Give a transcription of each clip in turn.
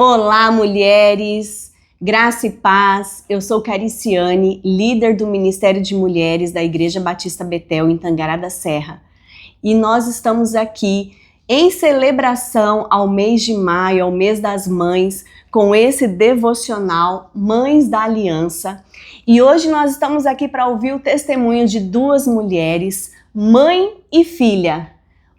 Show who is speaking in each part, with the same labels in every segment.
Speaker 1: Olá, mulheres! Graça e paz. Eu sou Cariciane, líder do Ministério de Mulheres da Igreja Batista Betel, em Tangará da Serra. E nós estamos aqui em celebração ao mês de maio, ao mês das mães, com esse devocional Mães da Aliança. E hoje nós estamos aqui para ouvir o testemunho de duas mulheres, mãe e filha,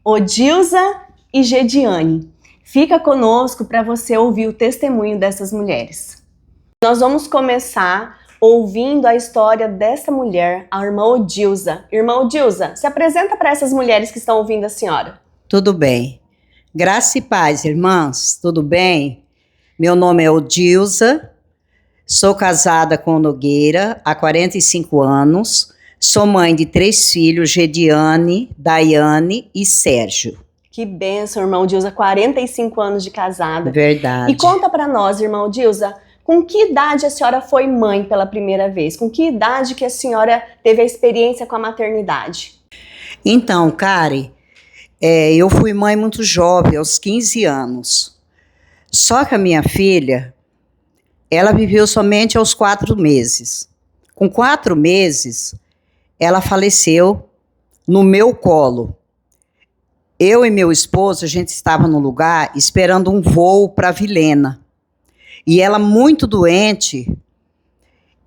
Speaker 1: Odilza e Gediane. Fica conosco para você ouvir o testemunho dessas mulheres. Nós vamos começar ouvindo a história dessa mulher, a irmã Odilza. Irmã Odilza, se apresenta para essas mulheres que estão ouvindo a senhora.
Speaker 2: Tudo bem. Graça e paz, irmãs. Tudo bem? Meu nome é Odilza. Sou casada com o Nogueira há 45 anos. Sou mãe de 3 filhos, Gediane, Daiane e Sérgio.
Speaker 1: Que bênção, irmã Odilza, 45 anos de casada.
Speaker 2: Verdade.
Speaker 1: E conta para nós, irmã Odilza, com que idade a senhora foi mãe pela primeira vez? Com que idade que a senhora teve a experiência com a maternidade?
Speaker 2: Então, Cari, eu fui mãe muito jovem, aos 15 anos. Só que a minha filha, ela viveu somente aos 4 meses. Com 4 meses, ela faleceu no meu colo. Eu e meu esposo, a gente estava no lugar esperando um voo para Vilhena. E ela muito doente,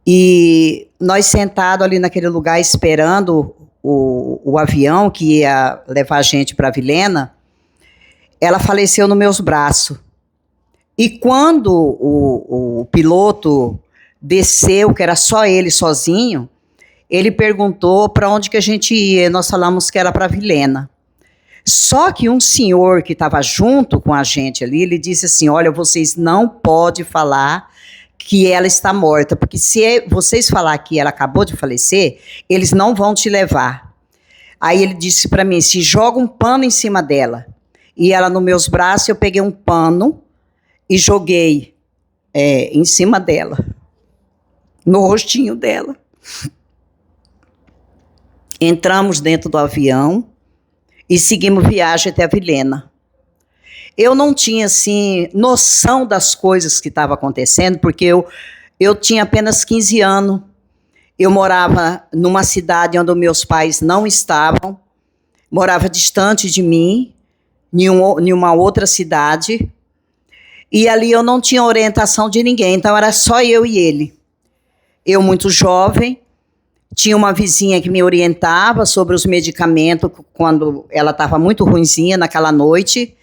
Speaker 2: e nós sentados ali naquele lugar esperando o avião que ia levar a gente para Vilhena, ela faleceu nos meus braços. E quando o piloto desceu, que era só ele sozinho, ele perguntou para onde que a gente ia, e nós falamos que era para Vilhena. Só que um senhor que estava junto com a gente ali, ele disse assim, olha, vocês não podem falar que ela está morta, porque se vocês falar que ela acabou de falecer, eles não vão te levar. Aí ele disse para mim, se joga um pano em cima dela. E ela nos meus braços, eu peguei um pano e joguei em cima dela, no rostinho dela. Entramos dentro do avião e seguimos viagem até a Vilhena. Eu não tinha, assim, noção das coisas que estavam acontecendo, porque eu tinha apenas 15 anos. Eu morava numa cidade onde meus pais não estavam, morava distante de mim, em uma outra cidade, e ali eu não tinha orientação de ninguém, então era só eu e ele. Eu muito jovem, tinha uma vizinha que me orientava sobre os medicamentos quando ela estava muito ruinzinha naquela noite.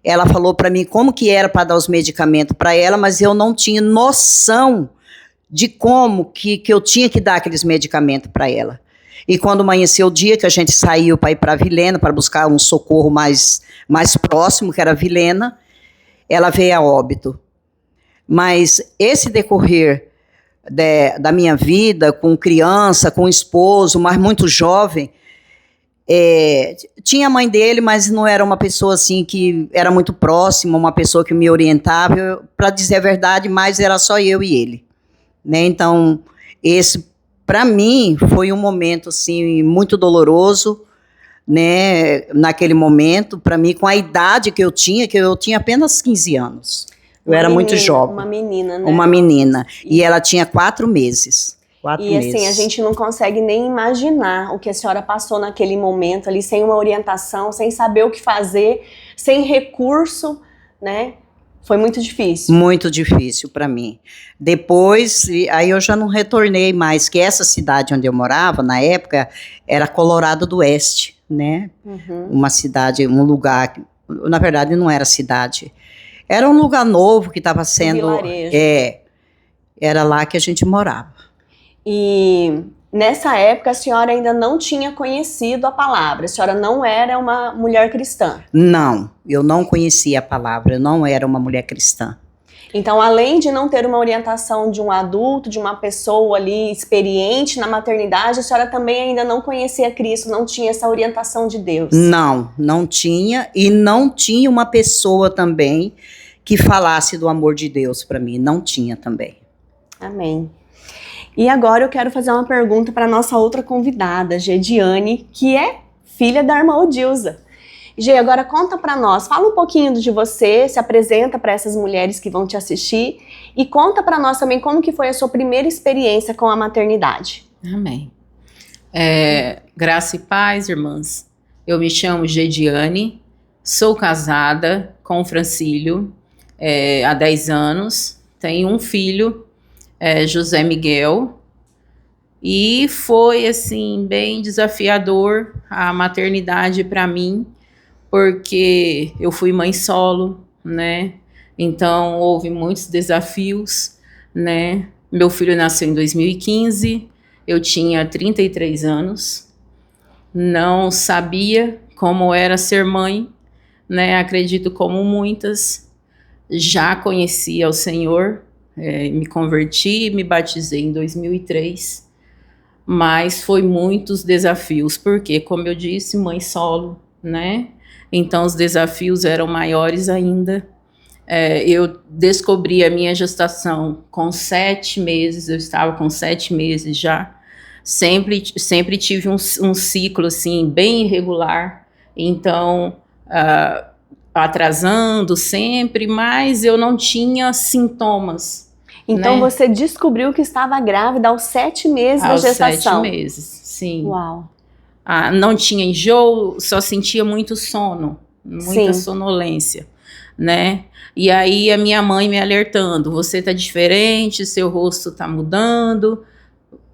Speaker 2: Ela falou para mim como que era para dar os medicamentos para ela, mas eu não tinha noção de como que eu tinha que dar aqueles medicamentos para ela. E quando amanheceu o dia que a gente saiu para ir para Vilhena, para buscar um socorro mais próximo, que era Vilhena, ela veio a óbito. Mas esse decorrer da minha vida, com criança, com esposo, mas muito jovem, tinha a mãe dele, mas não era uma pessoa assim que era muito próxima, uma pessoa que me orientava, para dizer a verdade, mas era só eu e ele, né? Então, esse, para mim, foi um momento assim, muito doloroso, né? Naquele momento, para mim, com a idade que eu tinha apenas 15 anos. Eu era muito jovem.
Speaker 1: Uma menina, né?
Speaker 2: Uma menina. E ela tinha 4 meses. 4 meses.
Speaker 1: Assim, a gente não consegue nem imaginar o que a senhora passou naquele momento ali, sem uma orientação, sem saber o que fazer, sem recurso, né? Foi muito difícil.
Speaker 2: Muito difícil para mim. Depois, aí eu já não retornei mais, que essa cidade onde eu morava, na época, era Colorado do Oeste, né? Uhum. Uma cidade, um lugar, na verdade não era cidade. Era um lugar novo que estava sendo...
Speaker 1: Vilarejo.
Speaker 2: Era lá que a gente morava.
Speaker 1: E nessa época a senhora ainda não tinha conhecido a palavra, a senhora não era uma mulher cristã.
Speaker 2: Não, eu não conhecia a palavra, eu não era uma mulher cristã.
Speaker 1: Então, além de não ter uma orientação de um adulto, de uma pessoa ali experiente na maternidade, a senhora também ainda não conhecia Cristo, não tinha essa orientação de Deus.
Speaker 2: Não tinha, e não tinha uma pessoa também que falasse do amor de Deus para mim, não tinha também.
Speaker 1: Amém. E agora eu quero fazer uma pergunta para a nossa outra convidada, Gediane, que é filha da irmã Odilza. Gê, agora conta pra nós, fala um pouquinho de você, se apresenta para essas mulheres que vão te assistir e conta pra nós também como que foi a sua primeira experiência com a maternidade.
Speaker 3: Amém. Graça e paz, irmãs. Eu me chamo Gediane, sou casada com o Francílio há 10 anos, tenho um filho, José Miguel, e foi assim bem desafiador a maternidade para mim, porque eu fui mãe solo, né? Então houve muitos desafios, né? Meu filho nasceu em 2015, eu tinha 33 anos, não sabia como era ser mãe, né? Acredito como muitas, já conhecia o Senhor, me converti, me batizei em 2003, mas foi muitos desafios, porque, como eu disse, mãe solo, né? Então os desafios eram maiores ainda. Eu descobri a minha gestação com 7 meses, eu estava com 7 meses já. Sempre tive um ciclo assim, bem irregular, então atrasando sempre, mas eu não tinha sintomas.
Speaker 1: Então
Speaker 3: né?
Speaker 1: você descobriu que estava grávida aos 7 meses da gestação.
Speaker 3: Aos 7 meses, sim.
Speaker 1: Uau.
Speaker 3: Não tinha enjoo, só sentia muito sono, muita
Speaker 1: Sim.
Speaker 3: sonolência, né? E aí a minha mãe me alertando, você tá diferente, seu rosto tá mudando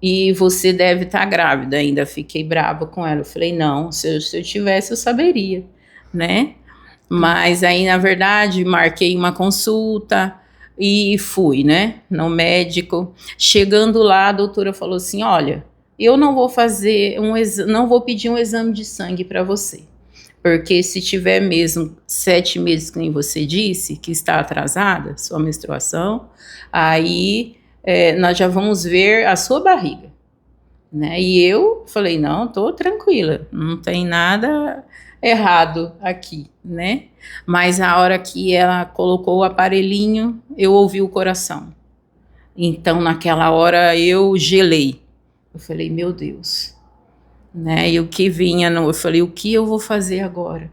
Speaker 3: e você deve estar grávida. Ainda fiquei brava com ela, eu falei, não, se eu tivesse eu saberia, né? Mas aí, na verdade, marquei uma consulta e fui, né, no médico. Chegando lá, a doutora falou assim, olha, eu não vou fazer não vou pedir um exame de sangue para você, porque se tiver mesmo 7 meses, que nem você disse, que está atrasada, sua menstruação, aí nós já vamos ver a sua barriga, né? E eu falei, não, tô tranquila, não tem nada errado aqui, né? Mas a hora que ela colocou o aparelhinho, eu ouvi o coração. Então, naquela hora, eu gelei. Eu falei, meu Deus, né? E o que vinha, eu falei, o que eu vou fazer agora?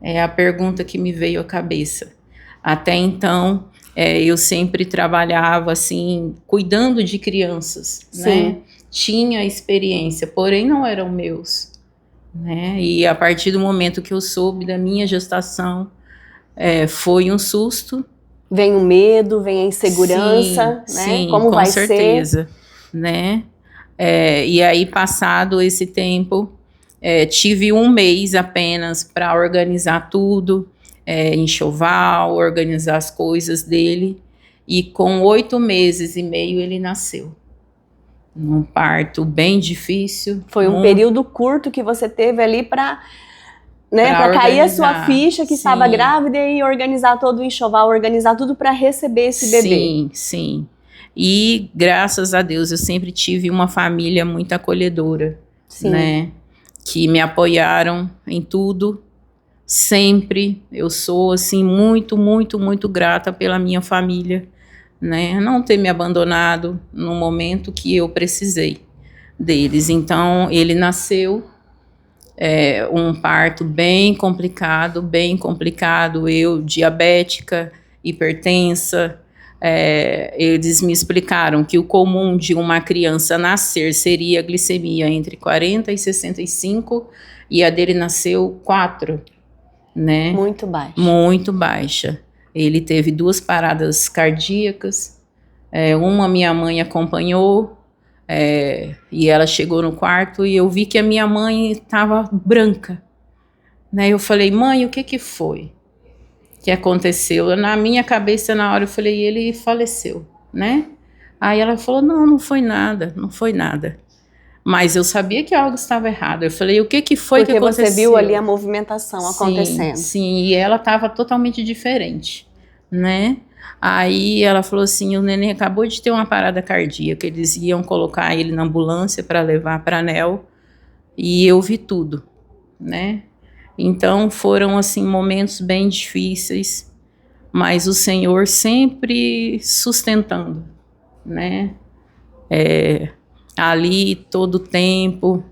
Speaker 3: É a pergunta que me veio à cabeça. Até então, eu sempre trabalhava assim, cuidando de crianças,
Speaker 1: Sim.
Speaker 3: né? Tinha experiência, porém não eram meus, né? E a partir do momento que eu soube da minha gestação, foi um susto.
Speaker 1: Vem o medo, vem a insegurança,
Speaker 3: Sim,
Speaker 1: né?
Speaker 3: sim,
Speaker 1: Como
Speaker 3: com
Speaker 1: vai
Speaker 3: certeza,
Speaker 1: ser?
Speaker 3: né? E aí, passado esse tempo, tive 1 mês apenas para organizar tudo, enxoval, organizar as coisas dele, e com 8 meses e meio ele nasceu. Num parto bem difícil.
Speaker 1: Foi um período curto que você teve ali para, né, para cair a sua ficha que estava grávida e organizar todo o enxoval, organizar tudo para receber esse bebê.
Speaker 3: Sim, sim. E graças a Deus eu sempre tive uma família muito acolhedora,
Speaker 1: Sim.
Speaker 3: né? Que me apoiaram em tudo, sempre. Eu sou assim muito, muito, muito grata pela minha família, né? Não ter me abandonado no momento que eu precisei deles. Então ele nasceu, um parto bem complicado, eu diabética, hipertensa. Eles me explicaram que o comum de uma criança nascer seria a glicemia entre 40 e 65, e a dele nasceu 4, né?
Speaker 1: Muito baixa.
Speaker 3: Muito baixa. Ele teve 2 paradas cardíacas, uma minha mãe acompanhou, e ela chegou no quarto e eu vi que a minha mãe estava branca, né? Eu falei, mãe, o que foi que aconteceu? Na minha cabeça, na hora, eu falei, ele faleceu, né? Aí ela falou, não foi nada, não foi nada. Mas eu sabia que algo estava errado. Eu falei, o que foi que aconteceu?
Speaker 1: Porque você viu ali a movimentação acontecendo.
Speaker 3: Sim, e ela estava totalmente diferente, né? Aí ela falou assim, o neném acabou de ter uma parada cardíaca, eles iam colocar ele na ambulância para levar para a ANEL, e eu vi tudo, né? Então foram assim momentos bem difíceis, mas o Senhor sempre sustentando, né? Ali todo o tempo,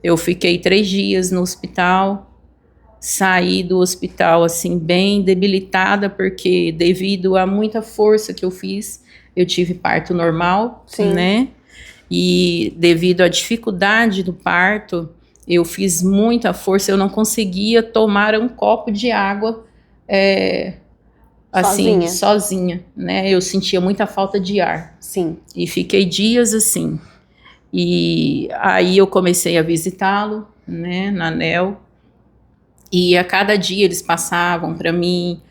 Speaker 3: eu fiquei 3 dias no hospital, saí do hospital assim bem debilitada, porque devido a muita força que eu fiz, eu tive parto normal,
Speaker 1: Sim.
Speaker 3: né? E devido à dificuldade do parto, eu fiz muita força, eu não conseguia tomar um copo de água assim, sozinha, né? Eu sentia muita falta de ar.
Speaker 1: Sim.
Speaker 3: E fiquei dias assim. E aí eu comecei a visitá-lo, né, na NEL. E a cada dia eles passavam para mim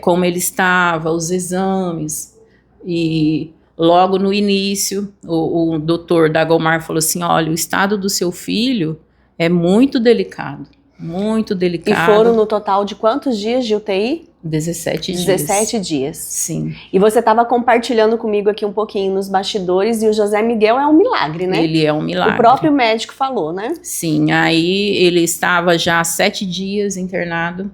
Speaker 3: como ele estava, os exames. E logo no início, o doutor Dagomar falou assim, olha, o estado do seu filho é muito delicado, muito delicado.
Speaker 1: E foram no total de quantos dias de UTI?
Speaker 3: 17 dias.
Speaker 1: 17 dias.
Speaker 3: Sim.
Speaker 1: E você estava compartilhando comigo aqui um pouquinho nos bastidores, e o José Miguel é um milagre, né?
Speaker 3: Ele é um milagre.
Speaker 1: O próprio médico falou, né?
Speaker 3: Sim, aí ele estava já 7 dias internado.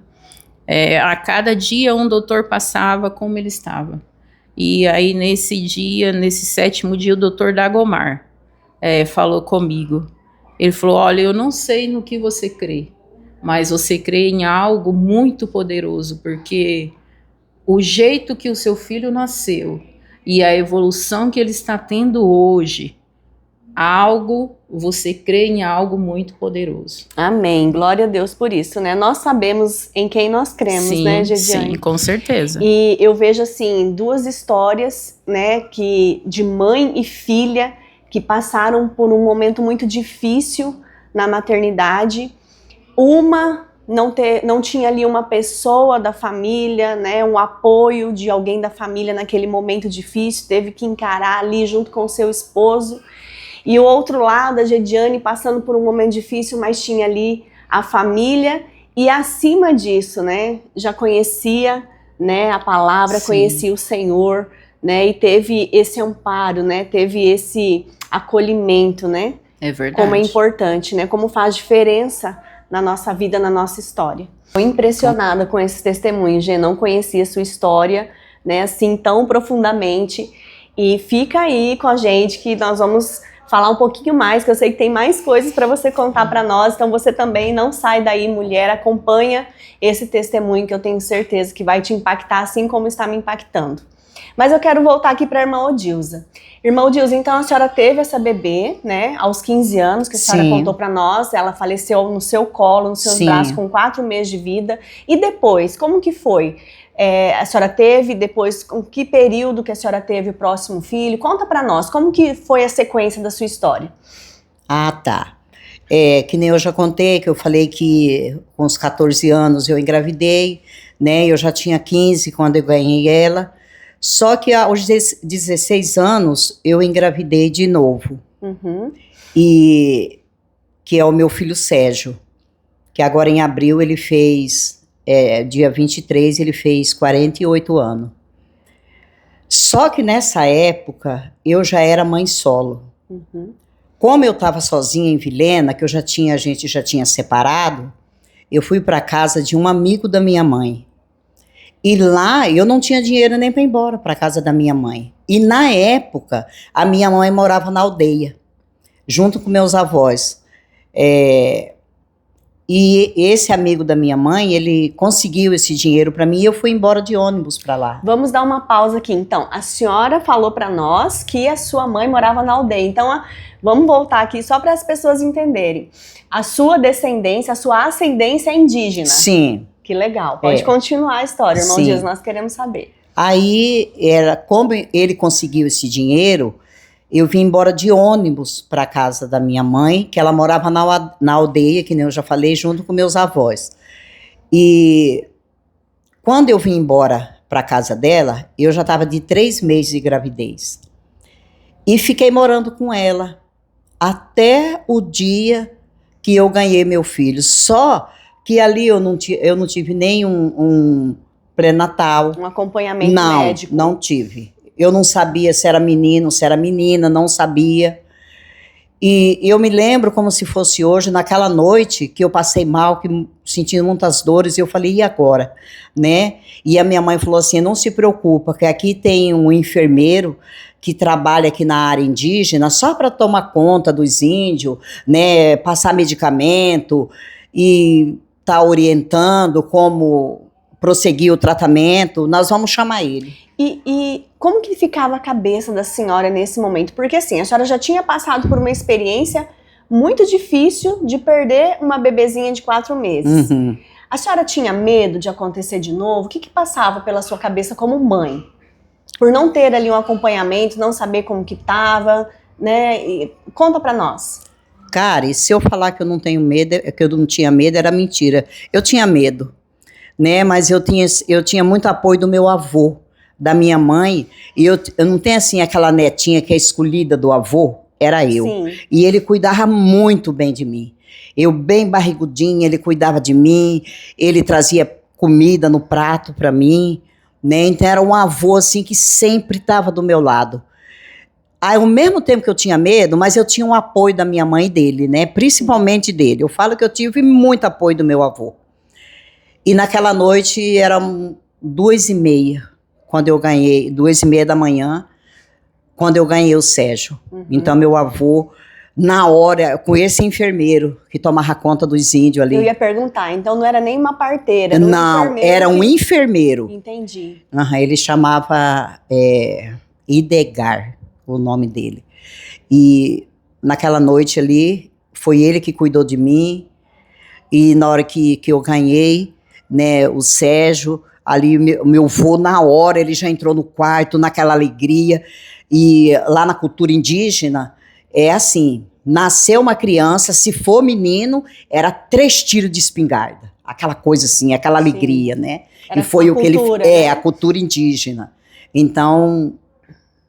Speaker 3: A cada dia um doutor passava como ele estava. E aí nesse dia, nesse 7º dia, o doutor Dagomar falou comigo. Ele falou, olha, eu não sei no que você crê, mas você crê em algo muito poderoso, porque o jeito que o seu filho nasceu e a evolução que ele está tendo hoje, você crê em algo muito poderoso.
Speaker 1: Amém, glória a Deus por isso, né? Nós sabemos em quem nós cremos,
Speaker 3: sim,
Speaker 1: né, Gediane?
Speaker 3: Sim, com certeza.
Speaker 1: E eu vejo, assim, 2 histórias, né, de mãe e filha que passaram por um momento muito difícil na maternidade. Uma não tinha ali uma pessoa da família, né, um apoio de alguém da família naquele momento difícil, teve que encarar ali junto com o seu esposo. E o outro lado, a Gediane passando por um momento difícil, mas tinha ali a família e acima disso, né, já conhecia, né, a palavra, sim, conhecia o Senhor, né, e teve esse amparo, né, teve esse acolhimento, né.
Speaker 3: É verdade.
Speaker 1: Como é importante, né, como faz diferença na nossa vida, na nossa história. Estou impressionada com esses testemunhos, Gê, não conhecia a sua história, né, assim tão profundamente, e fica aí com a gente que nós vamos falar um pouquinho mais, que eu sei que tem mais coisas para você contar para nós, então você também não sai daí, mulher, acompanha esse testemunho que eu tenho certeza que vai te impactar assim como está me impactando. Mas eu quero voltar aqui para a irmã Odilza. Irmã Odilza, então a senhora teve essa bebê, né, aos 15 anos, que a senhora
Speaker 2: Sim.
Speaker 1: contou para nós, ela faleceu no seu colo, nos seus
Speaker 2: Sim.
Speaker 1: braços com 4 meses de vida, e depois, como que foi? A senhora teve, depois, com que período que a senhora teve o próximo filho? Conta pra nós, como que foi a sequência da sua história?
Speaker 2: Ah, tá. Que nem eu já contei, que eu falei que com os 14 anos eu engravidei, né? Eu já tinha 15 quando eu ganhei ela. Só que aos 16 anos eu engravidei de novo.
Speaker 1: Uhum.
Speaker 2: E que é o meu filho Sérgio, que agora em abril ele fez... dia 23 ele fez 48 anos. Só que nessa época eu já era mãe solo.
Speaker 1: Uhum.
Speaker 2: Como eu estava sozinha em Vilhena, que a gente já tinha separado, eu fui para casa de um amigo da minha mãe. E lá eu não tinha dinheiro nem para ir embora para casa da minha mãe. E na época a minha mãe morava na aldeia, junto com meus avós. E esse amigo da minha mãe, ele conseguiu esse dinheiro para mim e eu fui embora de ônibus para lá.
Speaker 1: Vamos dar uma pausa aqui, então. A senhora falou para nós que a sua mãe morava na aldeia. Então, vamos voltar aqui só para as pessoas entenderem. A sua descendência, a sua ascendência é indígena.
Speaker 2: Sim.
Speaker 1: Que legal. Pode continuar a história, irmão Dias, nós queremos saber.
Speaker 2: Aí, como ele conseguiu esse dinheiro... Eu vim embora de ônibus para a casa da minha mãe, que ela morava na aldeia, que nem eu já falei, junto com meus avós. E quando eu vim embora para a casa dela, eu já estava de 3 meses de gravidez. E fiquei morando com ela até o dia que eu ganhei meu filho. Só que ali eu não tive nem um pré-natal.
Speaker 1: Um acompanhamento médico.
Speaker 2: Não tive. Eu não sabia se era menino, se era menina, não sabia. E eu me lembro como se fosse hoje, naquela noite que eu passei mal, sentindo muitas dores, e eu falei, e agora? Né? E a minha mãe falou assim, não se preocupa, que aqui tem um enfermeiro que trabalha aqui na área indígena só para tomar conta dos índios, né, passar medicamento, e tá orientando como prosseguir o tratamento, nós vamos chamar ele.
Speaker 1: E como que ficava a cabeça da senhora nesse momento? Porque assim, a senhora já tinha passado por uma experiência muito difícil de perder uma bebezinha de 4 meses.
Speaker 2: Uhum.
Speaker 1: A senhora tinha medo de acontecer de novo? O que passava pela sua cabeça como mãe? Por não ter ali um acompanhamento, não saber como que tava, né? Conta pra nós.
Speaker 2: Cara, e se eu falar que eu não tenho medo, que eu não tinha medo, era mentira. Eu tinha medo, né? Mas eu tinha muito apoio do meu avô, da minha mãe, e eu não tenho assim aquela netinha que é escolhida do avô, era eu.
Speaker 1: Sim.
Speaker 2: E ele cuidava muito bem de mim. Eu bem barrigudinha, ele cuidava de mim, ele trazia comida no prato para mim, né? Então era um avô assim que sempre estava do meu lado. Ao mesmo tempo que eu tinha medo, mas eu tinha um apoio da minha mãe e dele, né? Principalmente dele. Eu falo que eu tive muito apoio do meu avô. E naquela noite eram 2h30, quando eu ganhei, 2h30 da manhã, quando eu ganhei o Sérgio.
Speaker 1: Uhum.
Speaker 2: Então meu avô, na hora, com esse enfermeiro que tomava conta dos índios ali.
Speaker 1: Eu ia perguntar, então não era nem uma parteira, era
Speaker 2: Não, era um enfermeiro.
Speaker 1: Entendi.
Speaker 2: Uhum, ele chamava Idegar, o nome dele. E naquela noite ali, foi ele que cuidou de mim. E na hora que eu ganhei, né, o Sérgio, ali meu avô, na hora, ele já entrou no quarto, naquela alegria. E lá na cultura indígena, é assim, nasceu uma criança, se for menino, era 3 tiros de espingarda. Aquela coisa assim, aquela alegria, né?
Speaker 1: Era
Speaker 2: e foi o que
Speaker 1: cultura,
Speaker 2: ele...
Speaker 1: né?
Speaker 2: a cultura indígena. Então,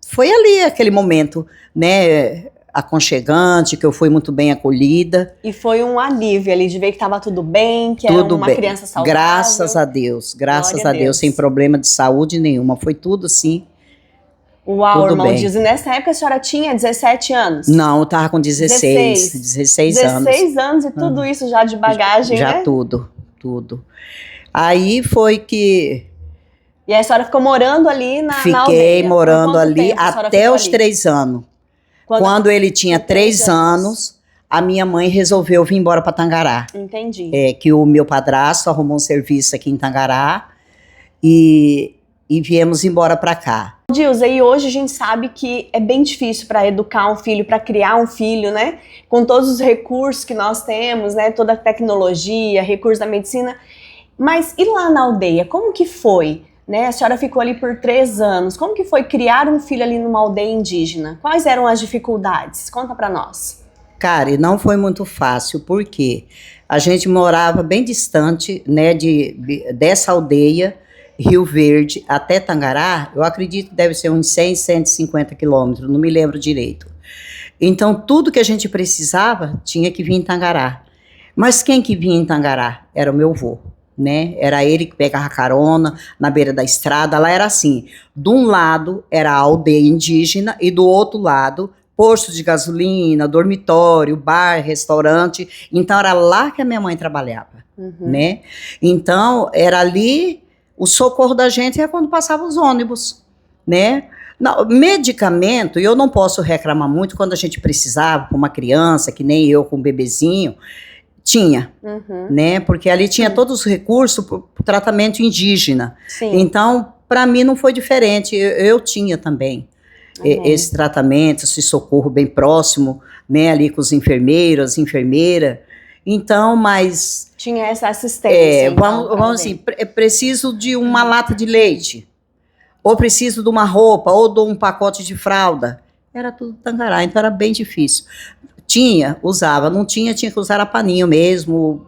Speaker 2: foi ali aquele momento, né, aconchegante, que eu fui muito bem acolhida.
Speaker 1: E foi um alívio ali de ver que estava tudo bem, que
Speaker 2: Tudo
Speaker 1: era uma
Speaker 2: bem.
Speaker 1: criança saudável.
Speaker 2: Graças a Deus,
Speaker 1: Glória a Deus.
Speaker 2: sem problema de saúde nenhuma. Foi tudo assim.
Speaker 1: Uau,
Speaker 2: Tudo
Speaker 1: irmão
Speaker 2: bem.
Speaker 1: Dias. E nessa época a senhora tinha 17 anos?
Speaker 2: Não, eu tava com 16 anos.
Speaker 1: 16 anos e tudo isso já de bagagem,
Speaker 2: Já
Speaker 1: né?
Speaker 2: tudo. Aí foi que
Speaker 1: E aí a senhora ficou morando ali na aldeia?
Speaker 2: fiquei morando
Speaker 1: Por quanto
Speaker 2: ali
Speaker 1: tempo a senhora
Speaker 2: até
Speaker 1: ficou
Speaker 2: os
Speaker 1: ali?
Speaker 2: 3 anos. Quando ele tinha
Speaker 1: Com 3
Speaker 2: 3 anos, a minha mãe resolveu vir embora para Tangará.
Speaker 1: Entendi.
Speaker 2: Que o meu padrasto arrumou um serviço aqui em Tangará e viemos embora para cá.
Speaker 1: Dilza, e hoje a gente sabe que é bem difícil para educar um filho, para criar um filho, né? Com todos os recursos que nós temos, né? Toda a tecnologia, recursos da medicina. Mas e lá na aldeia, como que foi? Né? A senhora ficou ali por 3 anos. Como que foi criar um filho ali numa aldeia indígena? Quais eram as dificuldades? Conta para nós.
Speaker 2: Cara, e não foi muito fácil, porque a gente morava bem distante, né, dessa aldeia, Rio Verde, até Tangará. Eu acredito que deve ser uns 100, 150 quilômetros, não me lembro direito. Então, tudo que a gente precisava tinha que vir em Tangará. Mas quem que vinha em Tangará? Era o meu avô. Né? Era ele que pegava carona na beira da estrada. Lá era assim, de um lado era a aldeia indígena e do outro lado posto de gasolina, dormitório, bar, restaurante. Então era lá que a minha mãe trabalhava, né? Então era ali o socorro da gente é quando passavam os ônibus, né? Não, medicamento, eu não posso reclamar muito quando a gente precisava, com uma criança, que nem eu com um bebezinho, tinha, né? Porque ali tinha todos os recursos para o tratamento indígena.
Speaker 1: Sim.
Speaker 2: Então, para mim não foi diferente. Eu tinha também esse tratamento, esse socorro bem próximo, né? Ali com os enfermeiros, as enfermeiras. Então, mas...
Speaker 1: Tinha essa assistência. Então,
Speaker 2: vamos assim, preciso de uma lata de leite, ou preciso de uma roupa, ou de um pacote de fralda. Era tudo Tangará, então era bem difícil. Tinha, usava, não tinha, tinha que usar a paninho mesmo,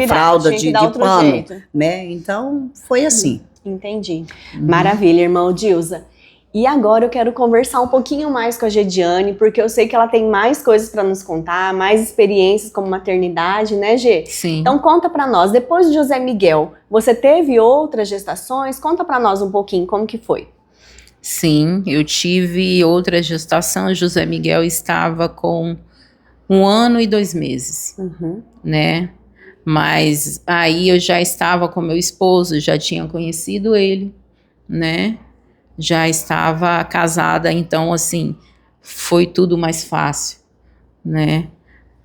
Speaker 2: fralda de pano, jeito. Né? Então, foi assim.
Speaker 1: Entendi. Maravilha, irmão Dilza. E agora eu quero conversar um pouquinho mais com a Gediane, porque eu sei que ela tem mais coisas para nos contar, mais experiências como maternidade, né, Gê?
Speaker 3: Sim.
Speaker 1: Então conta para nós, depois de José Miguel, você teve outras gestações? Conta para nós um pouquinho como que foi.
Speaker 3: Sim, eu tive outra gestação. José Miguel estava com 1 ano e 2 meses, né? Mas aí eu já estava com meu esposo, já tinha conhecido ele, né? Já estava casada, então assim, foi tudo mais fácil, né?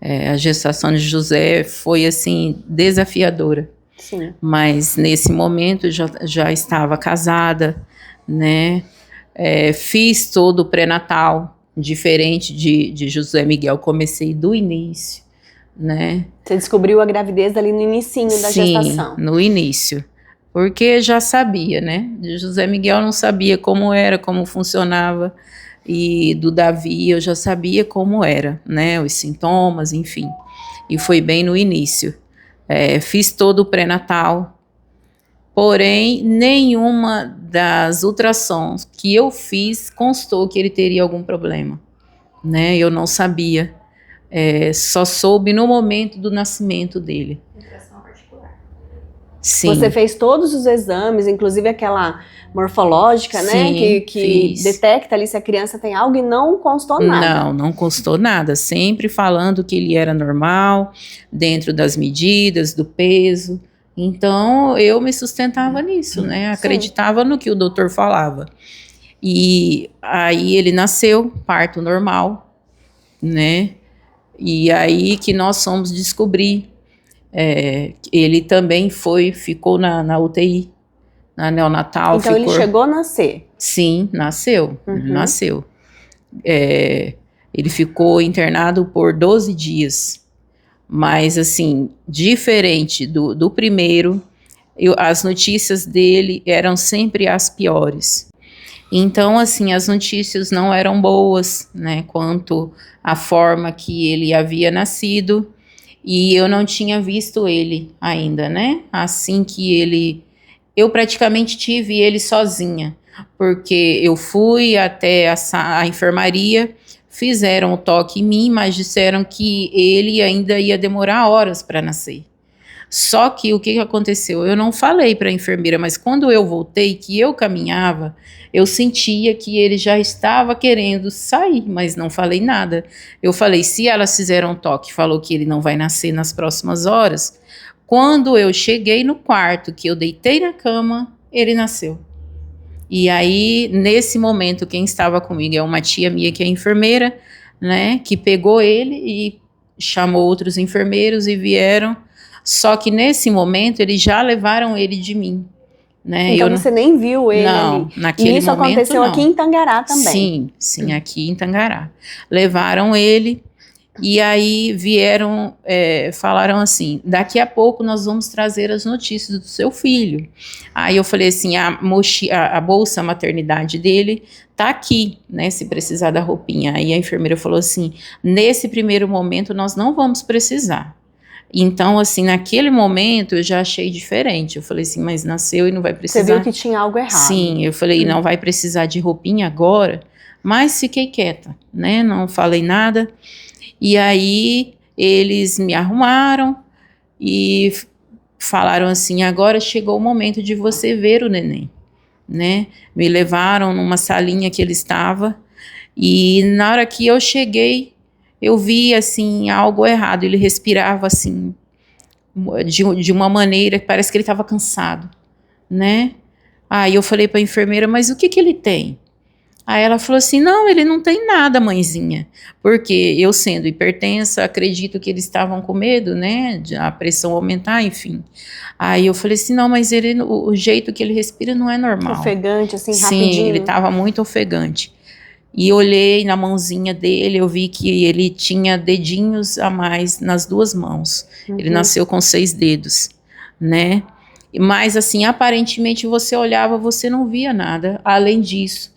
Speaker 3: A gestação de José foi, assim, desafiadora.
Speaker 1: Sim.
Speaker 3: Mas nesse momento eu já estava casada, né? Fiz todo o pré-natal, diferente de José Miguel, comecei do início, né?
Speaker 1: Você descobriu a gravidez ali no inicinho da gestação.
Speaker 3: Sim, no início. Porque já sabia, né? De José Miguel eu não sabia como era, como funcionava. E do Davi eu já sabia como era, né? Os sintomas, enfim. E foi bem no início. Fiz todo o pré-natal. Porém, nenhuma das ultrassons que eu fiz constou que ele teria algum problema, né? Eu não sabia. Só soube no momento do nascimento dele. Sim.
Speaker 1: Você fez todos os exames, inclusive aquela morfológica, né?
Speaker 3: Sim,
Speaker 1: Que detecta ali se a criança tem algo e não constou nada.
Speaker 3: Não constou nada. Sempre falando que ele era normal, dentro das medidas, do peso. Então, eu me sustentava nisso, né? Acreditava no que o doutor falava. E aí ele nasceu, parto normal, né? E aí que nós fomos descobrir. Ele também ficou na UTI, na neonatal.
Speaker 1: Então ele chegou a nascer?
Speaker 3: Sim, nasceu. Nasceu. Ele ficou internado por 12 dias. Mas, assim, diferente do primeiro, as notícias dele eram sempre as piores. Então, assim, as notícias não eram boas, né, quanto à forma que ele havia nascido. E eu não tinha visto ele ainda, né? Assim que eu praticamente tive ele sozinha, porque eu fui até a enfermaria, fizeram o toque em mim, mas disseram que ele ainda ia demorar horas para nascer. Só que o que aconteceu? Eu não falei para a enfermeira, mas quando eu voltei, que eu caminhava, eu sentia que ele já estava querendo sair, mas não falei nada. Eu falei, se elas fizeram um toque, falou que ele não vai nascer nas próximas horas. Quando eu cheguei no quarto, que eu deitei na cama, ele nasceu. E aí, nesse momento, quem estava comigo é uma tia minha que é enfermeira, né, que pegou ele e chamou outros enfermeiros e vieram. Só que nesse momento eles já levaram ele de mim, né?
Speaker 1: Então você nem viu ele ali.
Speaker 3: Naquele
Speaker 1: e isso
Speaker 3: momento
Speaker 1: aconteceu
Speaker 3: não.
Speaker 1: aqui em Tangará também?
Speaker 3: Sim, aqui em Tangará. Levaram ele e aí vieram, falaram assim, daqui a pouco nós vamos trazer as notícias do seu filho. Aí eu falei assim, a bolsa maternidade dele tá aqui, né, se precisar da roupinha. Aí a enfermeira falou assim, nesse primeiro momento nós não vamos precisar. Então, assim, naquele momento eu já achei diferente. Eu falei assim, mas nasceu e não vai precisar.
Speaker 1: Você viu que tinha algo errado.
Speaker 3: Sim, eu falei, não vai precisar de roupinha agora, mas fiquei quieta, né? Não falei nada. E aí eles me arrumaram e falaram assim, agora chegou o momento de você ver o neném, né? Me levaram numa salinha que ele estava e na hora que eu cheguei, eu vi, assim, algo errado. Ele respirava, assim, de uma maneira que parece que ele estava cansado, né? Aí eu falei para a enfermeira, mas o que ele tem? Aí ela falou assim, não, ele não tem nada, mãezinha. Porque eu, sendo hipertensa, acredito que eles estavam com medo, né? De a pressão aumentar, enfim. Aí eu falei assim, não, mas o jeito que ele respira não é normal.
Speaker 1: Ofegante, assim,
Speaker 3: rapidinho. Sim, ele estava muito ofegante. E olhei na mãozinha dele, eu vi que ele tinha dedinhos a mais nas duas mãos. Ele nasceu com 6 dedos, né? Mas, assim, aparentemente você olhava, você não via nada, além disso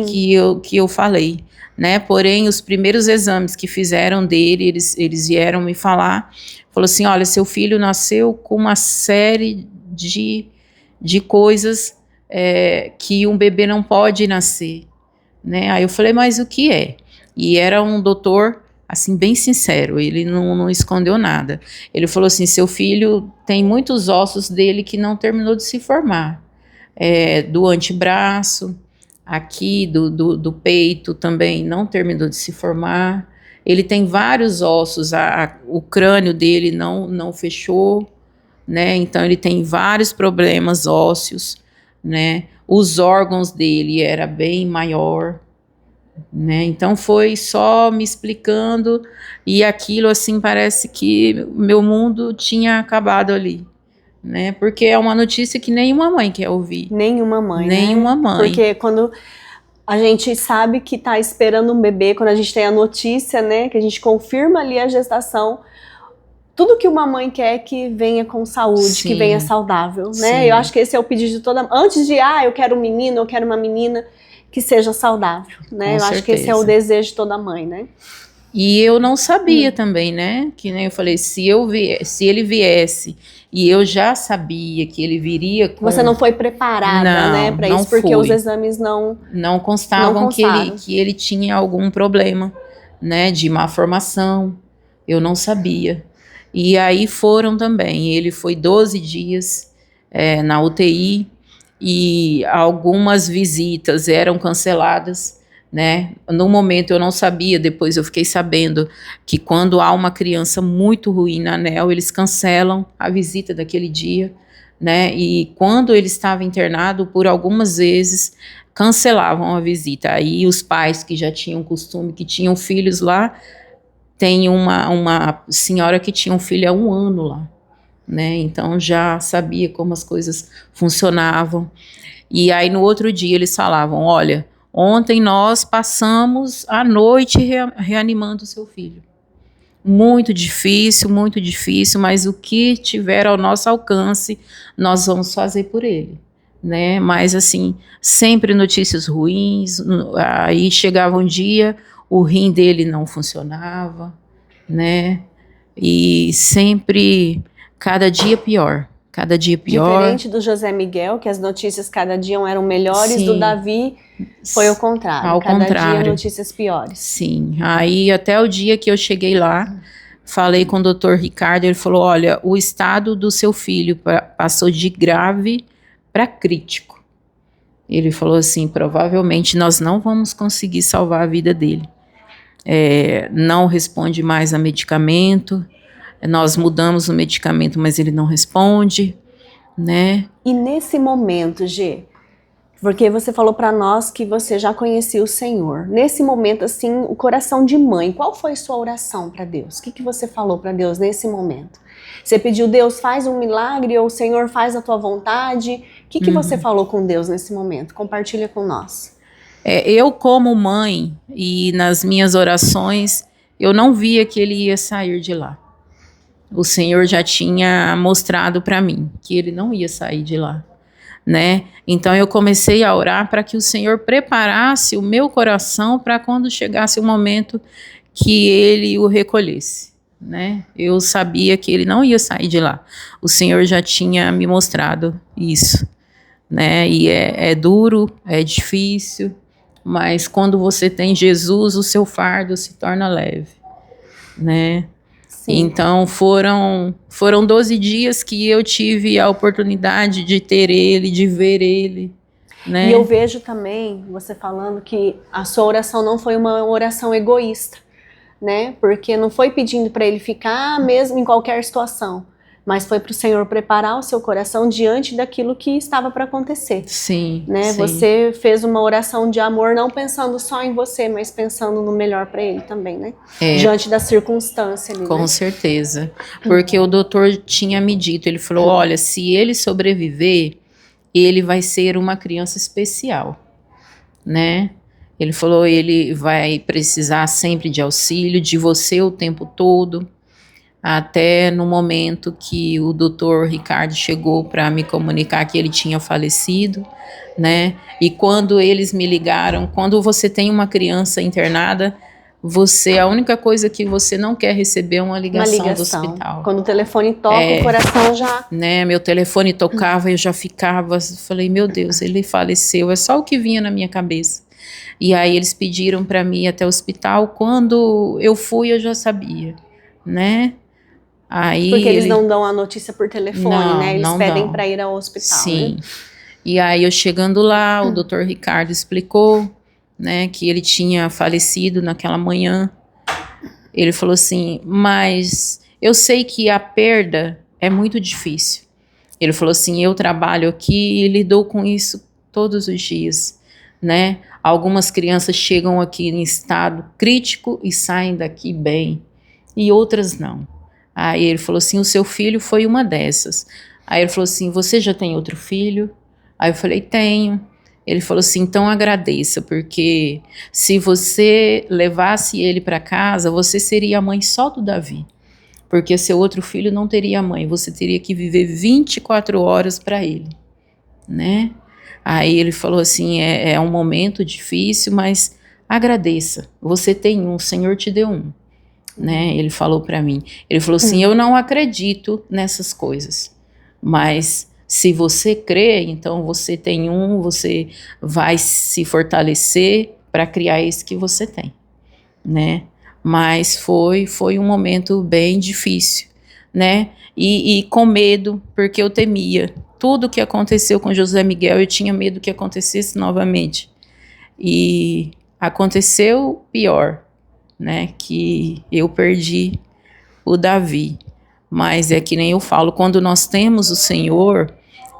Speaker 3: que eu falei, né? Porém, os primeiros exames que fizeram dele, eles vieram me falar, falou assim, olha, seu filho nasceu com uma série de coisas que um bebê não pode nascer. Né? Aí eu falei, mas o que é? E era um doutor, assim, bem sincero, ele não escondeu nada. Ele falou assim, seu filho tem muitos ossos dele que não terminou de se formar. Do antebraço, aqui do peito também não terminou de se formar. Ele tem vários ossos, o crânio dele não fechou, né? Então ele tem vários problemas ósseos, né? Os órgãos dele era bem maior, né? Então foi só me explicando e aquilo assim parece que meu mundo tinha acabado ali, né? Porque é uma notícia que nenhuma mãe quer ouvir.
Speaker 1: Nenhuma mãe,
Speaker 3: Nenhuma
Speaker 1: né?
Speaker 3: mãe.
Speaker 1: Porque quando a gente sabe que tá esperando um bebê, quando a gente tem a notícia, né, que a gente confirma ali a gestação, tudo que uma mãe quer é que venha com saúde,
Speaker 3: Sim.
Speaker 1: que venha saudável, né?
Speaker 3: Sim.
Speaker 1: Eu acho que esse é o pedido de toda... Antes de, eu quero um menino, eu quero uma menina, que seja saudável, né?
Speaker 3: Com
Speaker 1: eu acho que esse é o
Speaker 3: certeza.
Speaker 1: desejo de toda mãe, né?
Speaker 3: E eu não sabia também, né? Que nem eu falei, se ele viesse e eu já sabia que ele viria com...
Speaker 1: Você não foi preparada, né, para
Speaker 3: não
Speaker 1: isso, porque
Speaker 3: fui.
Speaker 1: os exames não
Speaker 3: constavam
Speaker 1: constaram.
Speaker 3: que ele tinha algum problema, né, de má formação. Eu não sabia. E aí foram também. Ele foi 12 dias na UTI e algumas visitas eram canceladas, né? No momento eu não sabia, depois eu fiquei sabendo que quando há uma criança muito ruim na ANEL, eles cancelam a visita daquele dia, né? E quando ele estava internado, por algumas vezes cancelavam a visita. Aí os pais que já tinham costume, que tinham filhos lá, tem uma senhora que tinha um filho há 1 ano lá, né? Então já sabia como as coisas funcionavam. E aí no outro dia eles falavam, olha, ontem nós passamos a noite reanimando o seu filho. Muito difícil, mas o que tiver ao nosso alcance, nós vamos fazer por ele, né? Mas assim, sempre notícias ruins. Aí chegava um dia, o rim dele não funcionava, né? E sempre, cada dia pior.
Speaker 1: Diferente do José Miguel, que as notícias cada dia eram melhores,
Speaker 3: Sim.
Speaker 1: do Davi foi o contrário. Cada dia notícias piores.
Speaker 3: Sim, aí até o dia que eu cheguei lá, falei com o Dr. Ricardo, ele falou, olha, o estado do seu filho passou de grave para crítico. Ele falou assim, provavelmente nós não vamos conseguir salvar a vida dele. Não responde mais a medicamento, nós mudamos o medicamento, mas ele não responde, né?
Speaker 1: E nesse momento, Gê, porque você falou para nós que você já conhecia o Senhor. Nesse momento, assim, o coração de mãe, qual foi sua oração para Deus? O que você falou para Deus nesse momento? Você pediu, Deus, faz um milagre, ou o Senhor faz a tua vontade? O que você falou com Deus nesse momento? Compartilha com nós.
Speaker 3: Eu como mãe, e nas minhas orações, eu não via que ele ia sair de lá. O Senhor já tinha mostrado para mim que ele não ia sair de lá, né? Então eu comecei a orar para que o Senhor preparasse o meu coração para quando chegasse o momento que ele o recolhesse, né? Eu sabia que ele não ia sair de lá. O Senhor já tinha me mostrado isso, né? E é duro, é difícil, mas quando você tem Jesus, o seu fardo se torna leve, né? Sim. Então foram 12 dias que eu tive a oportunidade de ter ele, de ver ele, né?
Speaker 1: E eu vejo também, você falando que a sua oração não foi uma oração egoísta, né? Porque não foi pedindo para ele ficar mesmo em qualquer situação, mas foi para o Senhor preparar o seu coração diante daquilo que estava para acontecer.
Speaker 3: Sim,
Speaker 1: né?
Speaker 3: Sim.
Speaker 1: Você fez uma oração de amor, não pensando só em você, mas pensando no melhor para ele também, né? Diante da circunstância ali,
Speaker 3: com
Speaker 1: né?
Speaker 3: certeza. Porque o doutor tinha me dito, ele falou, olha, se ele sobreviver, ele vai ser uma criança especial, né? Ele falou, ele vai precisar sempre de auxílio, de você o tempo todo, até no momento que o doutor Ricardo chegou para me comunicar que ele tinha falecido, né? E quando eles me ligaram, quando você tem uma criança internada, a única coisa que você não quer receber é uma ligação do hospital.
Speaker 1: Quando o telefone toca, o coração já...
Speaker 3: Né, meu telefone tocava, eu já ficava, falei, meu Deus, ele faleceu, é só o que vinha na minha cabeça. E aí eles pediram para mim ir até o hospital, quando eu fui eu já sabia, né? Aí
Speaker 1: porque eles não dão a notícia por telefone, né? Eles pedem para ir ao hospital.
Speaker 3: Sim.
Speaker 1: Né?
Speaker 3: E aí eu chegando lá, o doutor Ricardo explicou, né, que ele tinha falecido naquela manhã. Ele falou assim, mas eu sei que a perda é muito difícil. Ele falou assim, eu trabalho aqui e lido com isso todos os dias, né? Algumas crianças chegam aqui em estado crítico e saem daqui bem, e outras não. Aí ele falou assim, o seu filho foi uma dessas. Aí ele falou assim, você já tem outro filho? Aí eu falei, tenho. Ele falou assim, então agradeça, porque se você levasse ele para casa, você seria a mãe só do Davi. Porque seu outro filho não teria mãe, você teria que viver 24 horas para ele, né? Aí ele falou assim, é um momento difícil, mas agradeça, você tem um, o Senhor te deu um, né? Ele falou para mim, ele falou assim, eu não acredito nessas coisas, mas se você crê, então você tem um, você vai se fortalecer para criar esse que você tem, né? Mas foi um momento bem difícil, né? E com medo, porque eu temia. Tudo que aconteceu com José Miguel, eu tinha medo que acontecesse novamente. E aconteceu pior, né? Que eu perdi o Davi. Mas é que nem eu falo, quando nós temos o Senhor,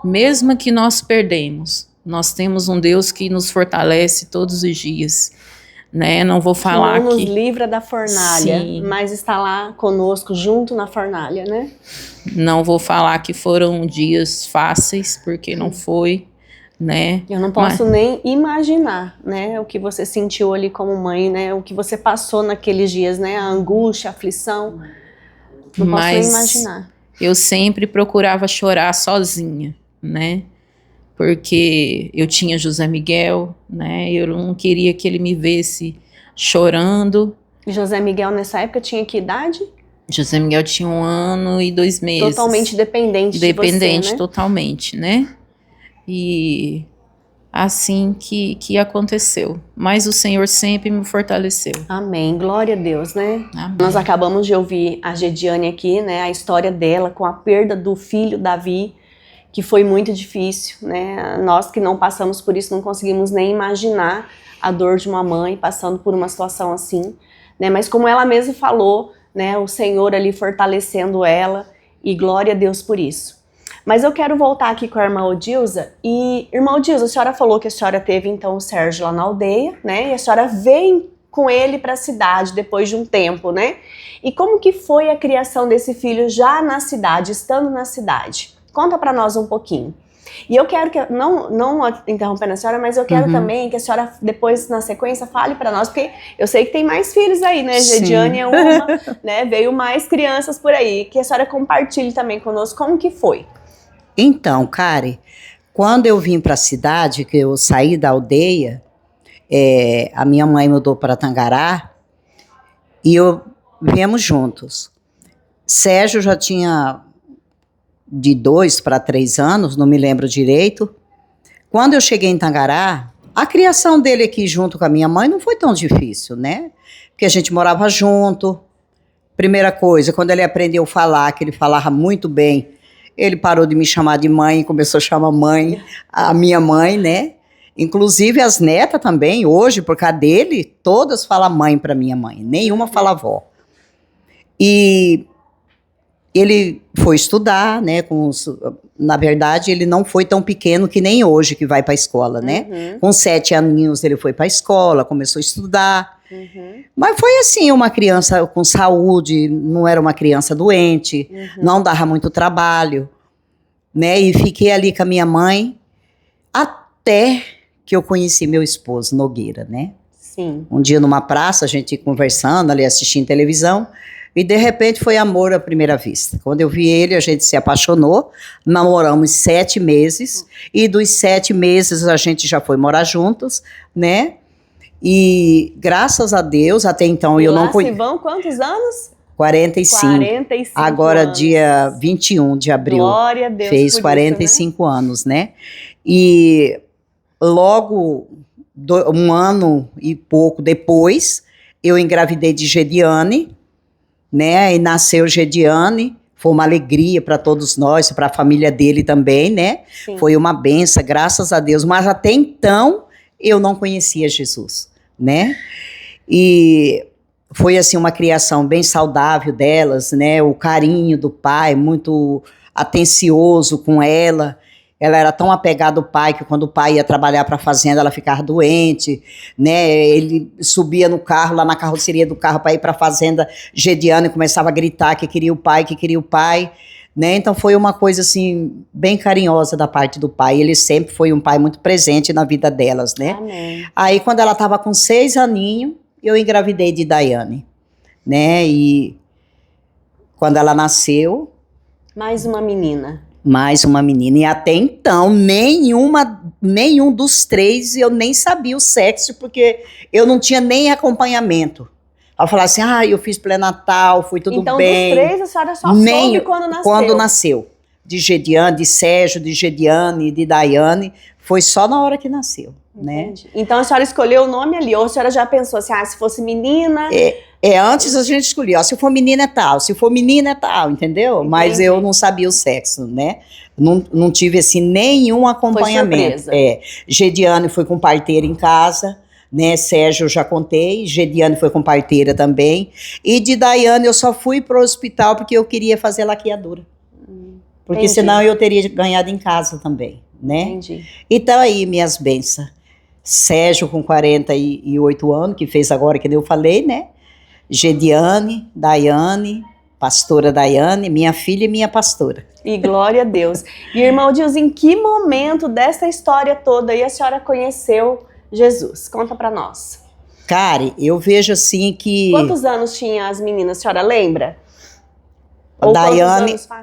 Speaker 3: mesmo que nós perdemos, nós temos um Deus que nos fortalece todos os dias, né? Não vou falar
Speaker 1: que não nos
Speaker 3: que
Speaker 1: livra da fornalha,
Speaker 3: sim,
Speaker 1: mas está lá conosco, junto na fornalha, né?
Speaker 3: não vou falar que foram dias fáceis, porque não foi, né?
Speaker 1: Eu não posso nem imaginar, né, o que você sentiu ali como mãe, né, o que você passou naqueles dias, né, a angústia, a aflição. Não posso nem imaginar.
Speaker 3: Eu sempre procurava chorar sozinha, né? Porque eu tinha José Miguel, né? Eu não queria que ele me visse chorando.
Speaker 1: E José Miguel nessa época tinha que idade?
Speaker 3: José Miguel tinha 1 ano e 2 meses.
Speaker 1: Totalmente dependente de você,
Speaker 3: Dependente,
Speaker 1: né?
Speaker 3: totalmente, né? E assim que aconteceu. Mas o Senhor sempre me fortaleceu.
Speaker 1: Amém, glória a Deus, né?
Speaker 3: Amém.
Speaker 1: Nós acabamos de ouvir a Gediane aqui, né? A história dela com a perda do filho Davi, que foi muito difícil, né? Nós que não passamos por isso não conseguimos nem imaginar a dor de uma mãe passando por uma situação assim, né? Mas como ela mesma falou, né? O Senhor ali fortalecendo ela, e glória a Deus por isso. Mas eu quero voltar aqui com a irmã Odilza. E, irmã Odilza, a senhora falou que a senhora teve então o Sérgio lá na aldeia, né? E a senhora veio com ele para a cidade depois de um tempo, né? E como que foi a criação desse filho já na cidade, estando na cidade? Conta para nós um pouquinho. E eu quero que, não interrompendo a senhora, mas eu quero também que a senhora depois, na sequência, fale para nós, porque eu sei que tem mais filhos aí, né? Gediane é uma, né? Veio mais crianças por aí, que a senhora compartilhe também conosco como que foi.
Speaker 2: Então, Kari, quando eu vim para a cidade, que eu saí da aldeia, a minha mãe mudou para Tangará e viemos juntos. Sérgio já tinha de 2 para 3 anos, não me lembro direito. Quando eu cheguei em Tangará, a criação dele aqui junto com a minha mãe não foi tão difícil, né? Porque a gente morava junto. Primeira coisa, quando ele aprendeu a falar, que ele falava muito bem, ele parou de me chamar de mãe, começou a chamar mãe, a minha mãe, né? Inclusive as netas também, hoje, por causa dele, todas falam mãe para minha mãe, nenhuma fala avó. E ele foi estudar, né? Na verdade, ele não foi tão pequeno que nem hoje, que vai para a escola, né? Com 7 aninhos ele foi para a escola, começou a estudar. Mas foi assim, uma criança com saúde, não era uma criança doente, não dava muito trabalho, né? E fiquei ali com a minha mãe até que eu conheci meu esposo, Nogueira, né?
Speaker 1: Sim.
Speaker 2: Um dia numa praça, a gente conversando ali, assistindo televisão, e de repente foi amor à primeira vista. Quando eu vi ele, a gente se apaixonou, namoramos 7 meses, e dos 7 meses a gente já foi morar juntos, né? E graças a Deus, até então eu não conheço.
Speaker 1: Vão quantos anos?
Speaker 2: 45.
Speaker 1: 45
Speaker 2: Agora,
Speaker 1: anos.
Speaker 2: dia 21 de abril.
Speaker 1: Glória a Deus
Speaker 2: fez
Speaker 1: por
Speaker 2: 45 isso, né? anos, né? E logo, 1 ano e pouco depois, eu engravidei de Gediane, né? E nasceu Gediane. Foi uma alegria para todos nós, para a família dele também, né? Sim. Foi uma benção, graças a Deus. Mas até então, eu não conhecia Jesus, né? E foi assim uma criação bem saudável delas, né? O carinho do pai, muito atencioso com ela. Ela era tão apegada ao pai que quando o pai ia trabalhar para a fazenda, ela ficava doente, né? Ele subia no carro, lá na carroceria do carro para ir para a fazenda Gediana e começava a gritar que queria o pai, que queria o pai, né? Então foi uma coisa assim bem carinhosa da parte do pai. Ele sempre foi um pai muito presente na vida delas, né?
Speaker 1: Amém.
Speaker 2: Aí quando ela estava com 6 aninhos, eu engravidei de Daiane, né? E quando ela nasceu,
Speaker 1: Mais uma menina.
Speaker 2: mais uma menina. E até então, nenhum dos 3 eu nem sabia o sexo, porque eu não tinha nem acompanhamento. Ela falava assim, eu fiz pré-natal, foi tudo
Speaker 1: então,
Speaker 2: bem.
Speaker 1: Então, dos 3, a senhora só soube quando nasceu?
Speaker 2: Quando nasceu. De Gediane, de Sérgio, de Gediane, de Daiane, foi só na hora que nasceu,
Speaker 1: Entendi. Né? Então, a senhora escolheu o nome ali, ou a senhora já pensou assim, se fosse menina...
Speaker 2: Antes a gente escolhia, se for menina é tal, se for menina é tal, entendeu? Entendi. Mas eu não sabia o sexo, né? Não tive, assim, nenhum acompanhamento.
Speaker 1: Foi surpresa.
Speaker 2: Gediane foi com parteira em casa, né? Sérgio eu já contei, Gediane foi com parteira também. E de Daiane eu só fui pro hospital porque eu queria fazer laqueadura. Porque
Speaker 1: Entendi.
Speaker 2: Senão eu teria ganhado em casa também, né?
Speaker 1: Entendi.
Speaker 2: Então aí, minhas bênçãos. Sérgio com 48 anos, que fez agora, que eu falei, né? Gediane, Daiane, pastora Daiane, minha filha e minha pastora.
Speaker 1: E glória a Deus. E irmão Deus, em que momento dessa história toda aí a senhora conheceu Jesus? Conta pra nós.
Speaker 2: Kari, eu vejo assim que...
Speaker 1: Quantos anos tinha as meninas, a senhora lembra?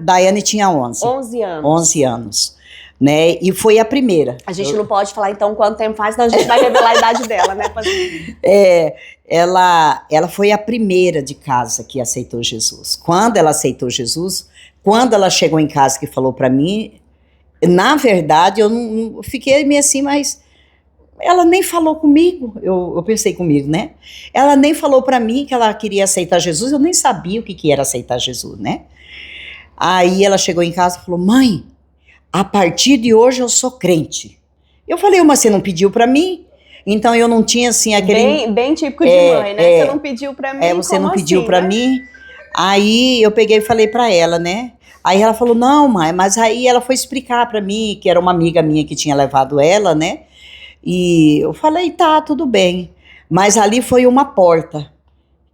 Speaker 2: Daiane tinha 11.
Speaker 1: 11 anos.
Speaker 2: 11 anos. Né? E foi a primeira.
Speaker 1: A gente não pode falar então quanto tempo faz, senão a gente vai revelar a idade dela, né?
Speaker 2: Ela foi a primeira de casa que aceitou Jesus. Quando ela aceitou Jesus, quando ela chegou em casa que falou para mim, na verdade eu não fiquei meio assim, mas ela nem falou comigo. Eu pensei comigo, né? Ela nem falou para mim que ela queria aceitar Jesus, eu nem sabia o que era aceitar Jesus, né? Aí ela chegou em casa e falou, mãe, a partir de hoje eu sou crente. Eu falei, mas você não pediu para mim? Então eu não tinha assim aquele...
Speaker 1: Bem típico de mãe, né? Você não pediu para mim,
Speaker 2: você não
Speaker 1: assim,
Speaker 2: pediu para mim? Aí eu peguei e falei para ela, né? Aí ela falou, não mãe, mas aí ela foi explicar para mim, que era uma amiga minha que tinha levado ela, né? E eu falei, tá, tudo bem. Mas ali foi uma porta,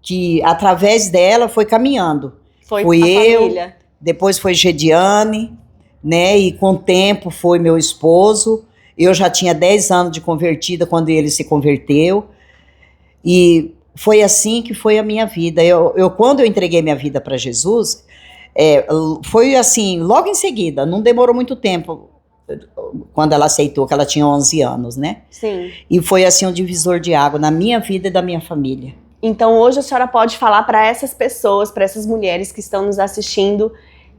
Speaker 2: que através dela foi caminhando. Fui eu, família. Depois foi Gediane, né? E com o tempo foi meu esposo. Eu já tinha 10 anos de convertida quando ele se converteu. E foi assim que foi a minha vida. Quando eu entreguei minha vida para Jesus, foi assim, logo em seguida, não demorou muito tempo, quando ela aceitou, que ela tinha 11 anos, né?
Speaker 1: Sim.
Speaker 2: E foi assim um divisor de água na minha vida e da minha família.
Speaker 1: Então hoje a senhora pode falar para essas pessoas, para essas mulheres que estão nos assistindo,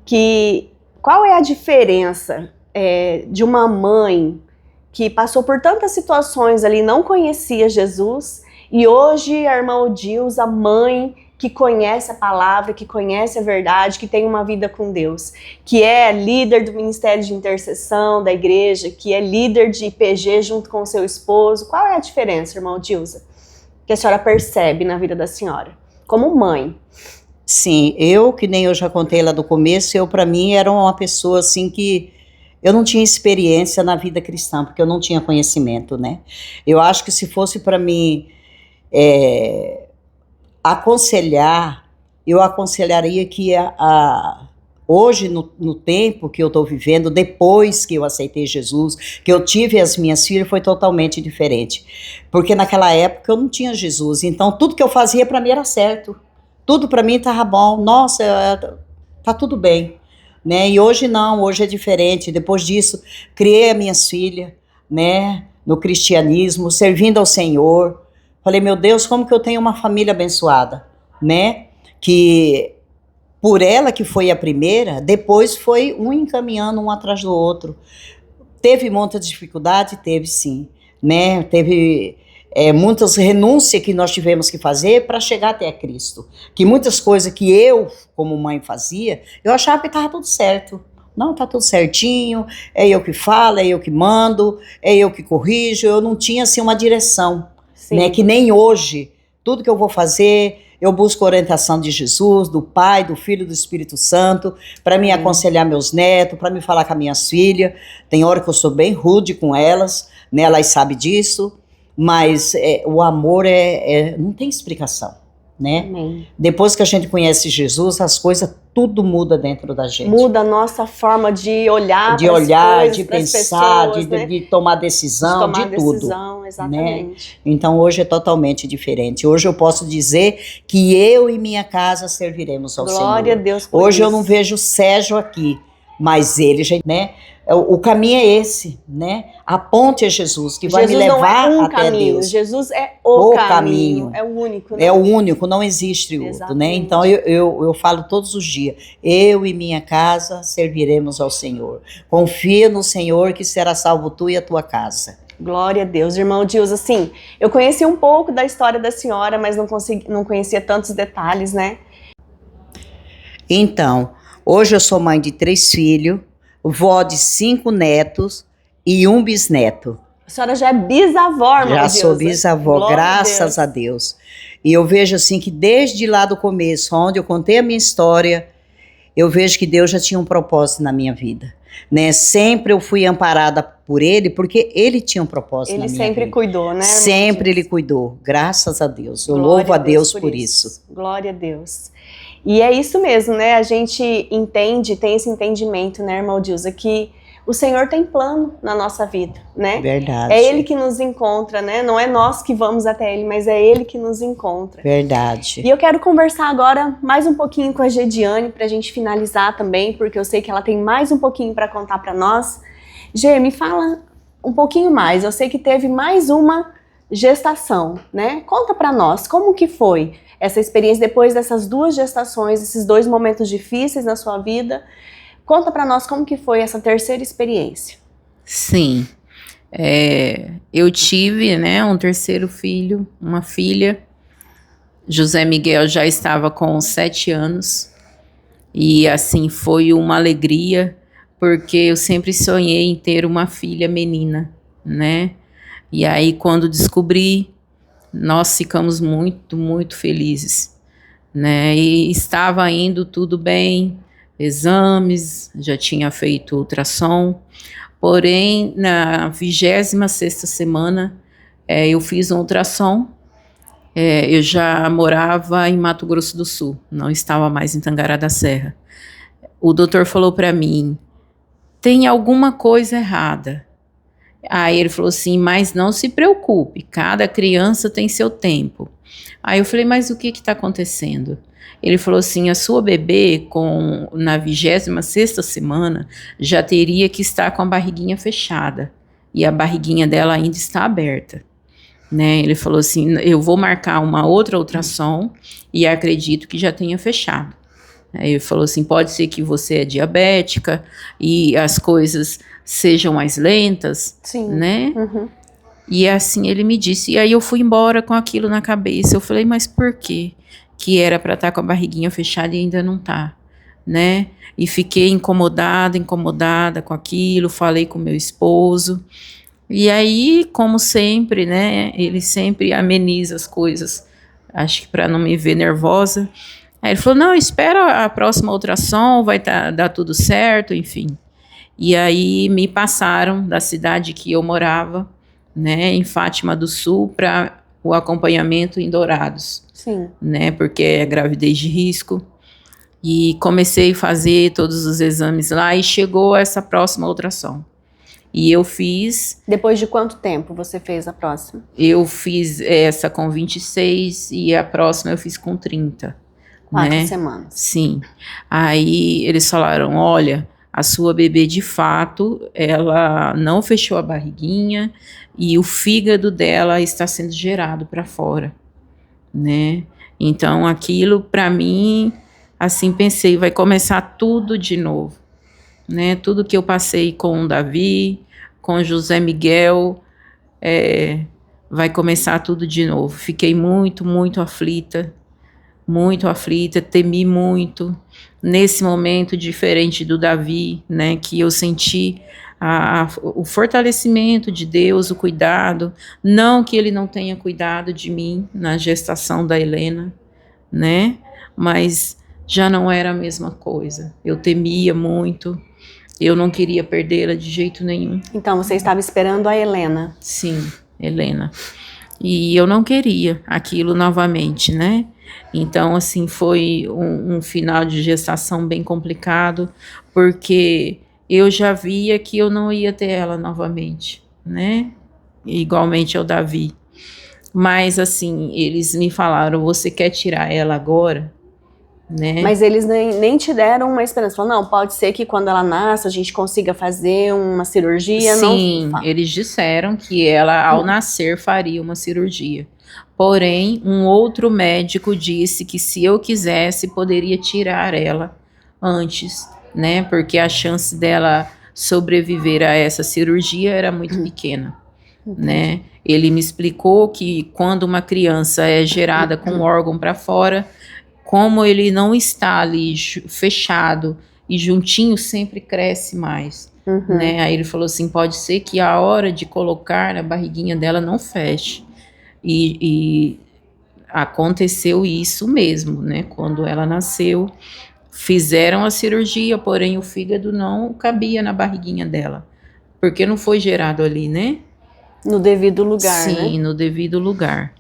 Speaker 1: que qual é a diferença de uma mãe que passou por tantas situações ali, não conhecia Jesus, e hoje a irmã Odilza, a mãe que conhece a palavra, que conhece a verdade, que tem uma vida com Deus, que é líder do Ministério de Intercessão da igreja, que é líder de IPG junto com o seu esposo. Qual é a diferença, irmã Odilza, que a senhora percebe na vida da senhora, como mãe?
Speaker 2: Sim, que nem eu já contei lá do começo, para mim era uma pessoa assim que eu não tinha experiência na vida cristã, porque eu não tinha conhecimento, né? Eu acho que se fosse para mim aconselhar, eu aconselharia que hoje, no tempo que eu estou vivendo, depois que eu aceitei Jesus, que eu tive as minhas filhas, foi totalmente diferente. Porque naquela época eu não tinha Jesus, então tudo que eu fazia para mim era certo. Tudo para mim estava bom, nossa, tá tudo bem. Né? E hoje não, hoje é diferente. Depois disso, criei as minhas filhas, né, no cristianismo, servindo ao Senhor. Falei, meu Deus, como que eu tenho uma família abençoada, né? Que por ela que foi a primeira, depois foi um encaminhando um atrás do outro. Teve muita dificuldade? Teve sim, né? Teve muitas renúncias que nós tivemos que fazer para chegar até Cristo. Que muitas coisas que eu, como mãe, fazia, eu achava que estava tudo certo. Não, tá tudo certinho, é eu que falo, é eu que mando, é eu que corrijo. Eu não tinha assim uma direção, né? Que nem hoje, tudo que eu vou fazer, eu busco a orientação de Jesus, do Pai, do Filho e do Espírito Santo, para me aconselhar meus netos, para me falar com as minhas filhas. Tem hora que eu sou bem rude com elas, né? Elas sabem disso, mas o amor não tem explicação, né?
Speaker 1: Amém.
Speaker 2: Depois que a gente conhece Jesus, as coisas, tudo muda dentro da gente.
Speaker 1: Muda a nossa forma de olhar,
Speaker 2: de pensar,
Speaker 1: pessoas, né?
Speaker 2: de tomar decisão, de tudo.
Speaker 1: Decisão, exatamente.
Speaker 2: Né? Então hoje é totalmente diferente. Hoje eu posso dizer que eu e minha casa serviremos ao Senhor.
Speaker 1: Glória a Deus por
Speaker 2: Hoje
Speaker 1: isso.
Speaker 2: eu não vejo o Sérgio aqui, mas ele já, né? O caminho é esse, né? A ponte é Jesus, que vai me levar
Speaker 1: não é um
Speaker 2: até
Speaker 1: caminho,
Speaker 2: Deus.
Speaker 1: Jesus é o caminho. É o único, né?
Speaker 2: É o único, não existe outro,
Speaker 1: Exatamente.
Speaker 2: né? Então eu falo todos os dias, eu e minha casa serviremos ao Senhor. Confia no Senhor que será salvo tu e a tua casa.
Speaker 1: Glória a Deus. Irmão Dilson, assim, eu conheci um pouco da história da senhora, mas não conhecia tantos detalhes, né?
Speaker 2: Então, hoje eu sou mãe de 3 filhos, vó de 5 netos e 1 bisneto.
Speaker 1: A senhora já é bisavó, irmão
Speaker 2: Já
Speaker 1: Dilson.
Speaker 2: sou bisavó,
Speaker 1: Glória
Speaker 2: graças a Deus. E eu vejo assim que desde lá do começo, onde eu contei a minha história, eu vejo que Deus já tinha um propósito na minha vida. Né? Sempre eu fui amparada por Ele, porque Ele tinha um propósito na minha vida.
Speaker 1: Ele sempre cuidou, né?
Speaker 2: Sempre Ele cuidou, graças a Deus. Eu
Speaker 1: Glória
Speaker 2: louvo a Deus por
Speaker 1: isso.
Speaker 2: isso.
Speaker 1: Glória a Deus. E é isso mesmo, né? A gente entende, tem esse entendimento, né, irmão Dilson, que o Senhor tem plano na nossa vida, né?
Speaker 2: Verdade.
Speaker 1: É Ele que nos encontra, né? Não é nós que vamos até Ele, mas é Ele que nos encontra.
Speaker 2: Verdade.
Speaker 1: E eu quero conversar agora mais um pouquinho com a Gediane pra gente finalizar também, porque eu sei que ela tem mais um pouquinho para contar para nós. Gê, me fala um pouquinho mais. Eu sei que teve mais uma gestação, né? Conta para nós, como que foi essa experiência depois dessas 2 gestações, esses 2 momentos difíceis na sua vida? Conta para nós como que foi essa terceira experiência.
Speaker 3: Sim, eu tive, né, um terceiro filho, uma filha. José Miguel já estava com 7 anos e assim foi uma alegria, porque eu sempre sonhei em ter uma filha menina, né? E aí quando descobri, nós ficamos muito, muito felizes, né? E estava indo tudo bem, exames, já tinha feito ultrassom, porém na 26ª semana eu fiz um ultrassom. Eu já morava em Mato Grosso do Sul, não estava mais em Tangará da Serra. O doutor falou para mim, tem alguma coisa errada. Aí ele falou assim, mas não se preocupe, cada criança tem seu tempo. Aí eu falei, mas o que está acontecendo? Ele falou assim, a sua bebê na 26ª semana já teria que estar com a barriguinha fechada e a barriguinha dela ainda está aberta. Né? Ele falou assim, eu vou marcar uma outra ultrassom e acredito que já tenha fechado. Aí ele falou assim, pode ser que você é diabética e as coisas sejam mais lentas,
Speaker 1: Sim.
Speaker 3: Né?
Speaker 1: Uhum.
Speaker 3: E assim ele me disse, e aí eu fui embora com aquilo na cabeça. Eu falei, mas por quê? Que era para estar com a barriguinha fechada e ainda não tá, né? E fiquei incomodada com aquilo, falei com meu esposo. E aí, como sempre, né, ele sempre ameniza as coisas, acho que para não me ver nervosa. Aí ele falou, não, espera a próxima ultrassom, vai dar tudo certo, enfim. E aí me passaram da cidade que eu morava, né, em Fátima do Sul, para o acompanhamento em Dourados.
Speaker 1: Sim.
Speaker 3: Né, porque é gravidez de risco. E comecei a fazer todos os exames lá e chegou essa próxima ultrassom. E eu fiz...
Speaker 1: Depois de quanto tempo você fez a próxima?
Speaker 3: Eu fiz essa com 26 e a próxima eu fiz com 30.
Speaker 1: 4
Speaker 3: né?
Speaker 1: semanas.
Speaker 3: Sim. Aí eles falaram, olha, a sua bebê de fato, ela não fechou a barriguinha e o fígado dela está sendo gerado para fora, né? Então aquilo para mim, assim pensei, vai começar tudo de novo. Né, tudo que eu passei com o Davi, com José Miguel, vai começar tudo de novo. Fiquei muito, muito aflita, temi muito. Nesse momento diferente do Davi, né, que eu senti o fortalecimento de Deus, o cuidado, não que ele não tenha cuidado de mim na gestação da Helena, né? Mas já não era a mesma coisa. Eu temia muito, eu não queria perdê-la de jeito nenhum.
Speaker 1: Então, você estava esperando a Helena.
Speaker 3: Sim, Helena. E eu não queria aquilo novamente, né? Então, assim, foi um final de gestação bem complicado, porque eu já via que eu não ia ter ela novamente, né? Igualmente ao Davi. Mas, assim, eles me falaram, você quer tirar ela agora? Né?
Speaker 1: Mas eles nem te deram uma esperança. Falaram, não, pode ser que quando ela nasça a gente consiga fazer uma cirurgia.
Speaker 3: Sim,
Speaker 1: não...
Speaker 3: eles disseram que ela, ao nascer, faria uma cirurgia. Porém, um outro médico disse que se eu quisesse, poderia tirar ela antes, né? Porque a chance dela sobreviver a essa cirurgia era muito pequena, né? Ele me explicou que quando uma criança é gerada com o órgão para fora, como ele não está ali fechado e juntinho, sempre cresce mais, né? Aí ele falou assim, pode ser que a hora de colocar na barriguinha dela não feche. E aconteceu isso mesmo, né? Quando ela nasceu, fizeram a cirurgia, porém o fígado não cabia na barriguinha dela, porque não foi gerado ali, né?
Speaker 1: No devido lugar, né?
Speaker 3: Sim, no devido lugar.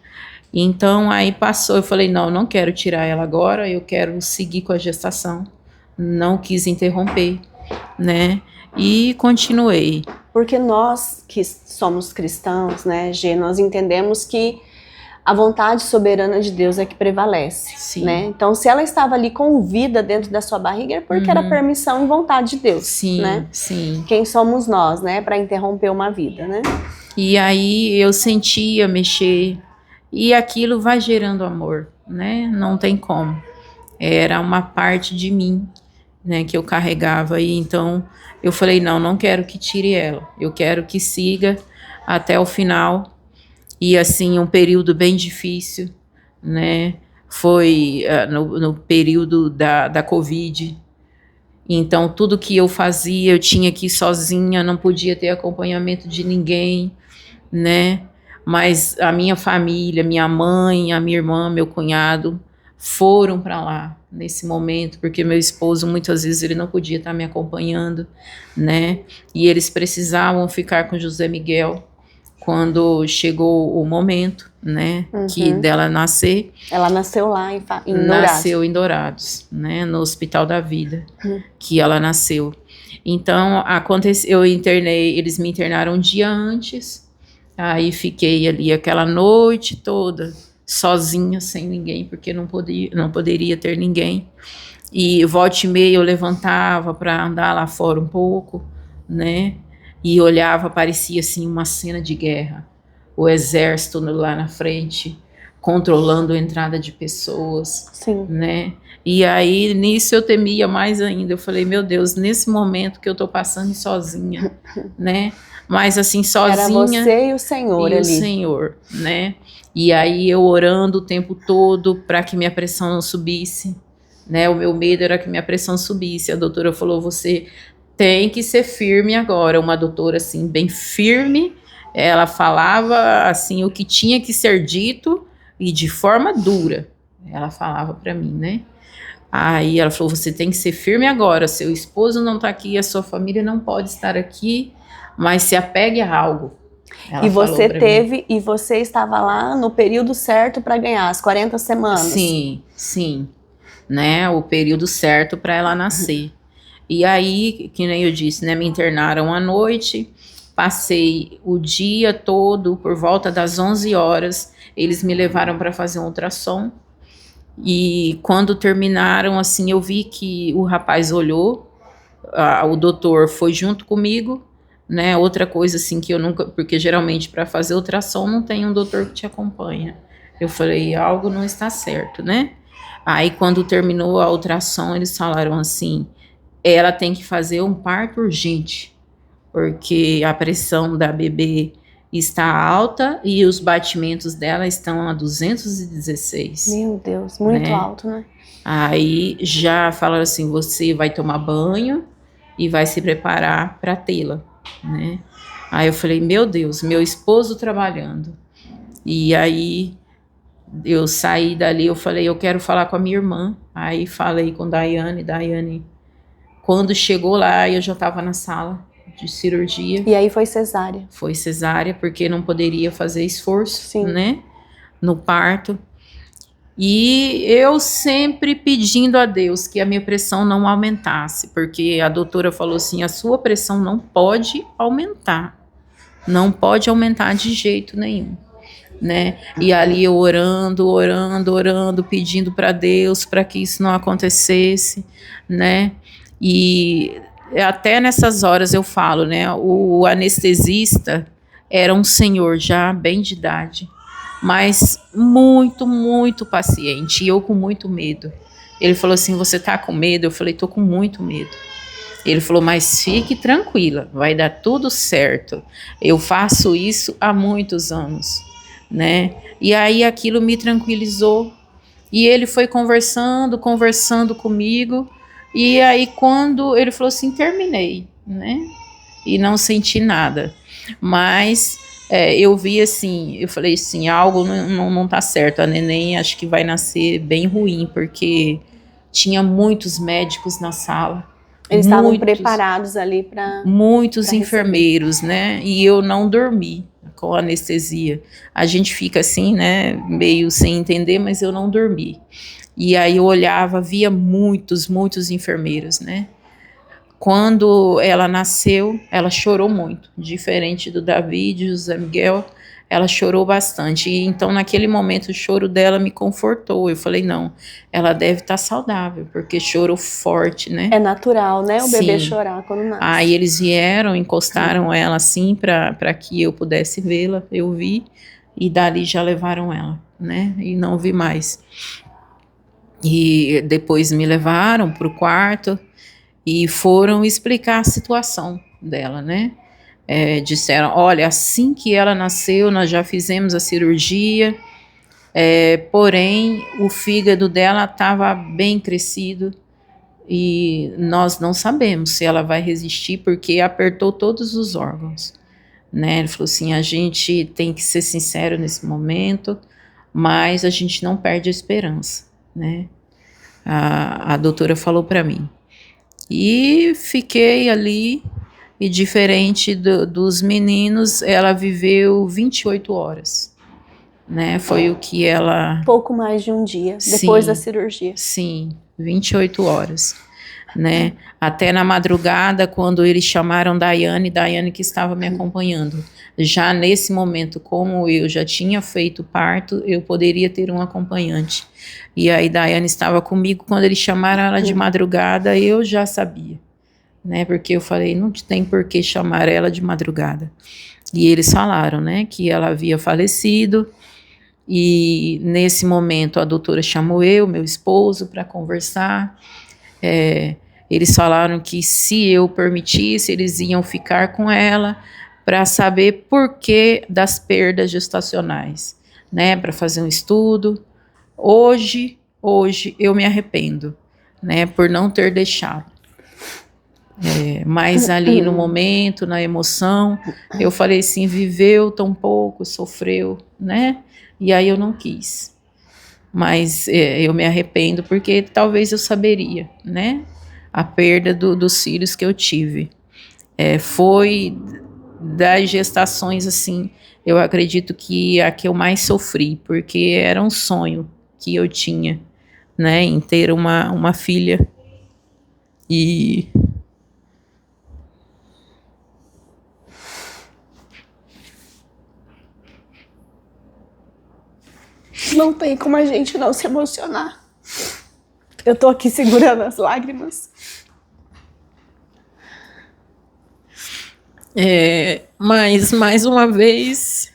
Speaker 3: Então, aí passou, eu falei, não quero tirar ela agora, eu quero seguir com a gestação. Não quis interromper, né? E continuei.
Speaker 1: Porque nós que somos cristãos, né, Gê, nós entendemos que a vontade soberana de Deus é que prevalece,
Speaker 3: Sim.
Speaker 1: né? Então, se ela estava ali com vida dentro da sua barriga, é porque era permissão e vontade de Deus,
Speaker 3: Sim,
Speaker 1: né?
Speaker 3: sim.
Speaker 1: Quem somos nós, né, para interromper uma vida, né?
Speaker 3: E aí eu sentia mexer, e aquilo vai gerando amor, né? Não tem como. Era uma parte de mim, né, que eu carregava, e então eu falei, não quero que tire ela, eu quero que siga até o final. E assim, um período bem difícil, né? Foi no período da Covid. Então, tudo que eu fazia, eu tinha que ir sozinha, não podia ter acompanhamento de ninguém, né? Mas a minha família, minha mãe, a minha irmã, meu cunhado, foram para lá nesse momento, porque meu esposo, muitas vezes, ele não podia estar me acompanhando, né? E eles precisavam ficar com José Miguel quando chegou o momento, né, que dela nascer.
Speaker 1: Ela nasceu lá em Dourados.
Speaker 3: Nasceu em Dourados, né, no Hospital da Vida, que ela nasceu. Então, eu internei, eles me internaram um dia antes, aí fiquei ali aquela noite toda, sozinha, sem ninguém, porque não poderia ter ninguém. E volta e meia eu levantava para andar lá fora um pouco, né, e olhava, parecia assim uma cena de guerra, o exército lá na frente, controlando a entrada de pessoas.
Speaker 1: Sim.
Speaker 3: Né? E aí, nisso eu temia mais ainda, eu falei, meu Deus, nesse momento que eu tô passando sozinha, né? Mas assim, sozinha...
Speaker 1: Era você e o Senhor ali.
Speaker 3: o Senhor, né? E aí eu orando o tempo todo para que minha pressão não subisse, né? O meu medo era que minha pressão subisse. A doutora falou, você tem que ser firme agora. Uma doutora, assim, bem firme. Ela falava, assim, o que tinha que ser dito e de forma dura. Ela falava para mim, né? Aí ela falou, você tem que ser firme agora. Seu esposo não tá aqui, a sua família não pode estar aqui, mas se apegue a algo. Ela
Speaker 1: e você
Speaker 3: falou mim.
Speaker 1: E você estava lá no período certo para ganhar, as 40 semanas.
Speaker 3: Sim, sim. Né? O período certo para ela nascer. E aí, que nem eu disse, né, me internaram à noite, passei o dia todo, por volta das 11 horas, eles me levaram para fazer um ultrassom, e quando terminaram, assim, eu vi que o rapaz olhou, o doutor foi junto comigo, né, outra coisa assim que eu nunca, porque geralmente para fazer ultrassom não tem um doutor que te acompanha, eu falei, algo não está certo, né, aí quando terminou a ultrassom, eles falaram assim, ela tem que fazer um parto urgente, porque a pressão da bebê está alta e os batimentos dela estão a 216.
Speaker 1: Meu Deus, muito alto, né?
Speaker 3: Aí já falaram assim, você vai tomar banho e vai se preparar para tê-la, né? Aí eu falei, meu Deus, meu esposo trabalhando. E aí Eu saí dali, eu falei, eu quero falar com a minha irmã. Aí falei com Daiane, quando chegou lá, eu já estava na sala de cirurgia.
Speaker 1: E aí foi cesárea?
Speaker 3: Foi cesárea, porque não poderia fazer esforço,
Speaker 1: Sim.
Speaker 3: né, no parto. E eu sempre pedindo a Deus que a minha pressão não aumentasse, porque a doutora falou assim, a sua pressão não pode aumentar. Não pode aumentar de jeito nenhum, né? E ali eu orando, pedindo para Deus para que isso não acontecesse, né? E até nessas horas eu falo, né? O anestesista era um senhor já bem de idade, mas muito paciente, e eu com muito medo. Ele falou assim, você tá com medo? Eu falei, tô com muito medo. Ele falou, mas fique tranquila, vai dar tudo certo. Eu faço isso há muitos anos, né? E aí aquilo me tranquilizou. E ele foi conversando comigo. E aí quando ele falou assim, terminei, né? E não senti nada. Mas eu vi assim, eu falei assim, algo não tá certo. A neném acho que vai nascer bem ruim, porque tinha muitos médicos na sala.
Speaker 1: Eles estavam preparados ali para...
Speaker 3: Muitos enfermeiros, né? E eu não dormi com anestesia. A gente fica assim, né? Meio sem entender, mas eu não dormi. E aí eu olhava, via muitos enfermeiros, né? Quando ela nasceu, ela chorou muito. Diferente do David, José Miguel, ela chorou bastante. E então, naquele momento, o choro dela me confortou. Eu falei, não, ela deve estar saudável, porque chorou forte, né?
Speaker 1: É natural, né? O
Speaker 3: Sim.
Speaker 1: Bebê chorar quando nasce.
Speaker 3: Aí eles vieram, encostaram ela assim, para que eu pudesse vê-la. Eu vi, e dali já levaram ela, né? E não vi mais. E depois me levaram para o quarto, e foram explicar a situação dela, né? Disseram, olha, assim que ela nasceu, nós já fizemos a cirurgia, porém o fígado dela estava bem crescido e nós não sabemos se ela vai resistir, porque apertou todos os órgãos, né? Ele falou assim, a gente tem que ser sincero nesse momento, mas a gente não perde a esperança, né? A doutora falou para mim. E fiquei ali, e diferente dos meninos, ela viveu 28 horas, né? Foi o que ela...
Speaker 1: Pouco mais de um dia, depois da cirurgia.
Speaker 3: Sim, 28 horas, né? Até na madrugada, quando eles chamaram Daiane que estava me acompanhando. Já nesse momento, como eu já tinha feito parto, eu poderia ter um acompanhante. E aí Daiane estava comigo, quando eles chamaram ela de madrugada, eu já sabia, né? Porque eu falei, não tem por que chamar ela de madrugada. E eles falaram, né, que ela havia falecido. E nesse momento a doutora chamou meu esposo, para conversar. Eles falaram que se eu permitisse, eles iam ficar com ela para saber por que das perdas gestacionais, né, para fazer um estudo. Hoje eu me arrependo, né, por não ter deixado. Mas ali no momento, na emoção, eu falei assim, viveu tão pouco, sofreu, né? E aí eu não quis. Mas eu me arrependo porque talvez eu saberia, né? A perda dos filhos que eu tive. Foi das gestações, assim, eu acredito que a que eu mais sofri, porque era um sonho que eu tinha, né? Em ter uma filha. E...
Speaker 1: Não tem como a gente não se emocionar. Eu tô aqui segurando as lágrimas.
Speaker 3: Mas, mais uma vez,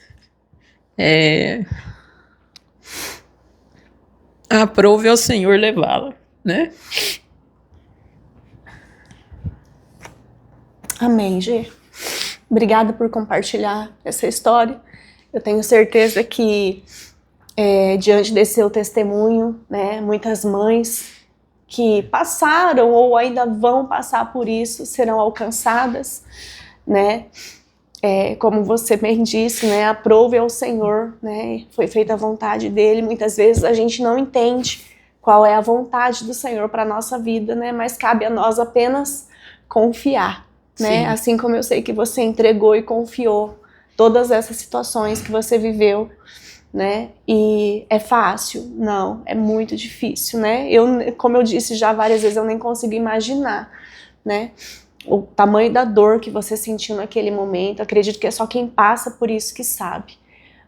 Speaker 3: aprove ao Senhor levá-la, né?
Speaker 1: Amém, Gê. Obrigada por compartilhar essa história. Eu tenho certeza que, diante desse seu testemunho, né, muitas mães que passaram ou ainda vão passar por isso serão alcançadas, né? como você bem disse, né, aprove ao Senhor, né, foi feita a vontade dele. Muitas vezes a gente não entende qual é a vontade do Senhor para a nossa vida, né, mas cabe a nós apenas confiar, né,
Speaker 3: Sim.
Speaker 1: assim como eu sei que você entregou e confiou todas essas situações que você viveu, né, e é fácil? Não, é muito difícil, né, como eu disse já várias vezes, eu nem consigo imaginar, né, o tamanho da dor que você sentiu naquele momento. Acredito que é só quem passa por isso que sabe.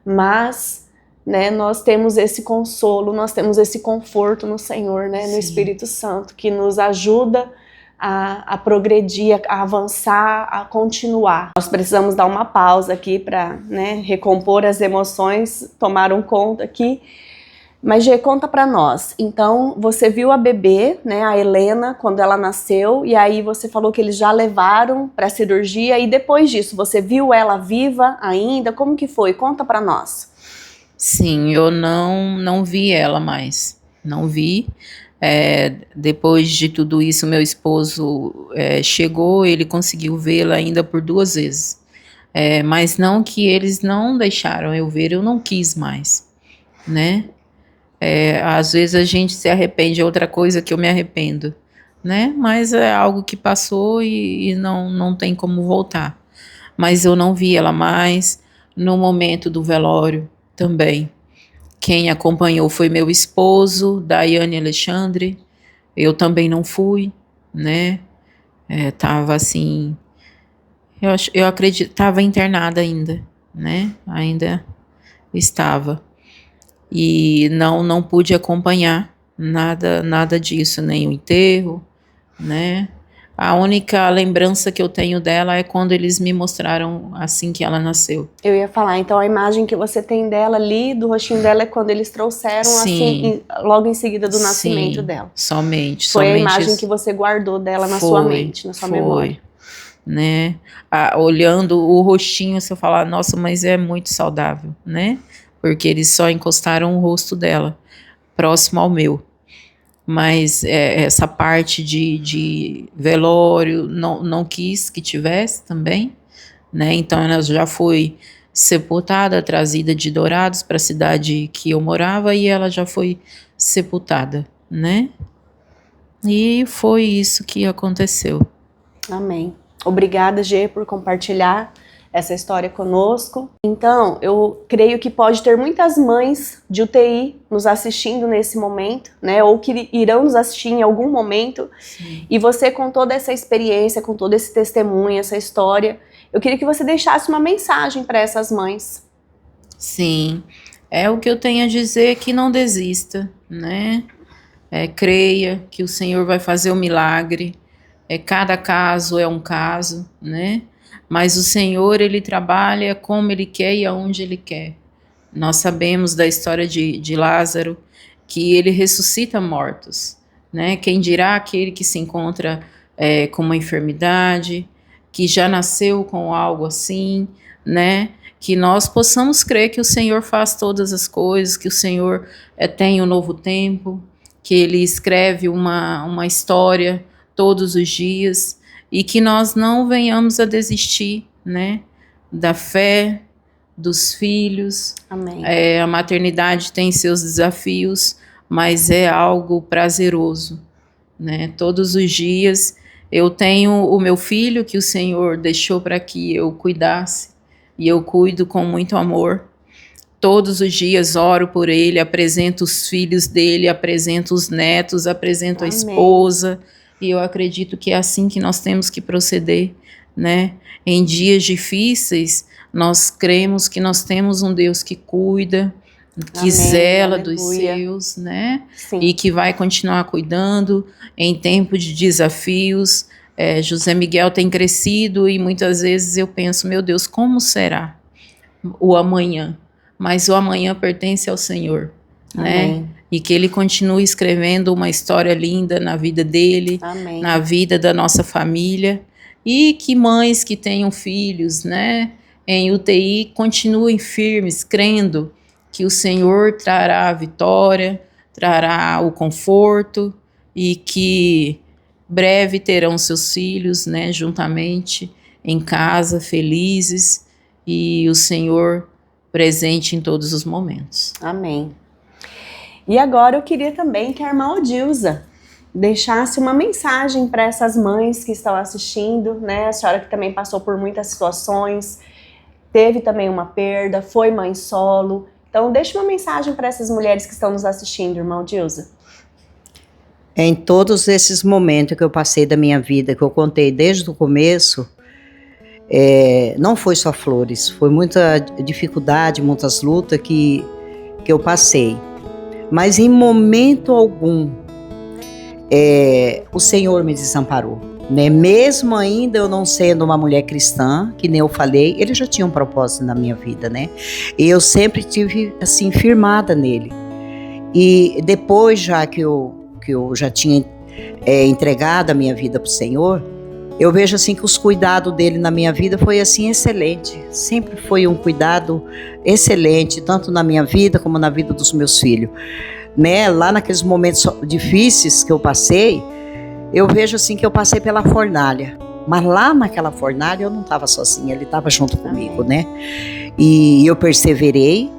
Speaker 1: Mas, né, nós temos esse consolo, nós temos esse conforto no Senhor, né, no Espírito Santo, que nos ajuda a progredir, a avançar, a continuar. Nós precisamos dar uma pausa aqui para, né, recompor as emoções, tomaram conta aqui. Mas, Gê, conta pra nós. Então, você viu a bebê, né, a Helena, quando ela nasceu, e aí você falou que eles já levaram pra cirurgia, e depois disso, você viu ela viva ainda? Como que foi? Conta pra nós.
Speaker 3: Sim, eu não vi ela mais. Não vi. Depois de tudo isso, meu esposo chegou, ele conseguiu vê-la ainda por 2 vezes. Mas não que eles não deixaram eu ver, eu não quis mais, né? Às vezes a gente se arrepende, é outra coisa que eu me arrependo, né? Mas é algo que passou e não tem como voltar. Mas eu não vi ela mais no momento do velório também. Quem acompanhou foi meu esposo, Daiane Alexandre. Eu também não fui, né? Tava assim, eu acredito, estava internada ainda, né? Ainda estava. E não pude acompanhar nada disso, nem o enterro, né? A única lembrança que eu tenho dela é quando eles me mostraram assim que ela nasceu.
Speaker 1: Eu ia falar, então a imagem que você tem dela ali, do rostinho dela, é quando eles trouxeram,
Speaker 3: Sim,
Speaker 1: assim, logo em seguida do nascimento
Speaker 3: sim,
Speaker 1: dela.
Speaker 3: somente
Speaker 1: Foi a imagem
Speaker 3: isso.
Speaker 1: que você guardou dela na sua mente, na sua memória.
Speaker 3: Né? Olhando o rostinho, você fala, nossa, mas é muito saudável, né? Porque eles só encostaram o rosto dela próximo ao meu. Mas essa parte de velório não quis que tivesse também, né? Então ela já foi sepultada, trazida de Dourados para a cidade que eu morava e ela já foi sepultada, né? E foi isso que aconteceu.
Speaker 1: Amém. Obrigada, Gê, por compartilhar essa história conosco. Então, eu creio que pode ter muitas mães de UTI nos assistindo nesse momento, né? Ou que irão nos assistir em algum momento.
Speaker 3: Sim.
Speaker 1: E você, com toda essa experiência, com todo esse testemunho, essa história, eu queria que você deixasse uma mensagem para essas mães.
Speaker 3: Sim, o que eu tenho a dizer é que não desista, né? Creia que o Senhor vai fazer o milagre. Cada caso é um caso, né? Mas o Senhor, Ele trabalha como Ele quer e aonde Ele quer. Nós sabemos da história de Lázaro, que Ele ressuscita mortos, né? Quem dirá aquele que se encontra com uma enfermidade, que já nasceu com algo assim, né? Que nós possamos crer que o Senhor faz todas as coisas, que o Senhor tem um novo tempo, que Ele escreve uma história todos os dias, e que nós não venhamos a desistir, né, da fé, dos filhos.
Speaker 1: Amém.
Speaker 3: A maternidade tem seus desafios, mas é algo prazeroso, né? Todos os dias eu tenho o meu filho que o Senhor deixou para que eu cuidasse, e eu cuido com muito amor. Todos os dias oro por ele, apresento os filhos dele, apresento os netos, apresento a esposa, e eu acredito que é assim que nós temos que proceder, né? Em dias difíceis, nós cremos que nós temos um Deus que cuida, que zela dos seus, né? Sim. E que vai continuar cuidando em tempo de desafios. José Miguel tem crescido e muitas vezes eu penso, meu Deus, como será o amanhã? Mas o amanhã pertence ao Senhor,
Speaker 1: Amém.
Speaker 3: né? E que Ele continue escrevendo uma história linda na vida dele,
Speaker 1: Amém.
Speaker 3: Na vida da nossa família, e que mães que tenham filhos, né, em UTI, continuem firmes, crendo que o Senhor trará a vitória, trará o conforto, e que breve terão seus filhos, né, juntamente em casa, felizes, e o Senhor presente em todos os momentos.
Speaker 1: Amém. E agora eu queria também que a irmã Odilza deixasse uma mensagem para essas mães que estão assistindo, né? A senhora que também passou por muitas situações, teve também uma perda, foi mãe solo. Então deixe uma mensagem para essas mulheres que estão nos assistindo, irmã Odilza.
Speaker 2: Em todos esses momentos que eu passei da minha vida, que eu contei desde o começo, não foi só flores, foi muita dificuldade, muitas lutas que eu passei. Mas em momento algum, o Senhor me desamparou, né? Mesmo ainda eu não sendo uma mulher cristã, que nem eu falei, Ele já tinha um propósito na minha vida, né? E eu sempre tive, assim, firmada nele. E depois, já que eu já tinha entregado a minha vida para o Senhor, eu vejo assim que os cuidados dele na minha vida foi assim excelente. Sempre foi um cuidado excelente, tanto na minha vida como na vida dos meus filhos. Né? Lá naqueles momentos difíceis que eu passei, eu vejo assim que eu passei pela fornalha. Mas lá naquela fornalha eu não estava sozinha, ele estava junto comigo, né? E eu perseverei.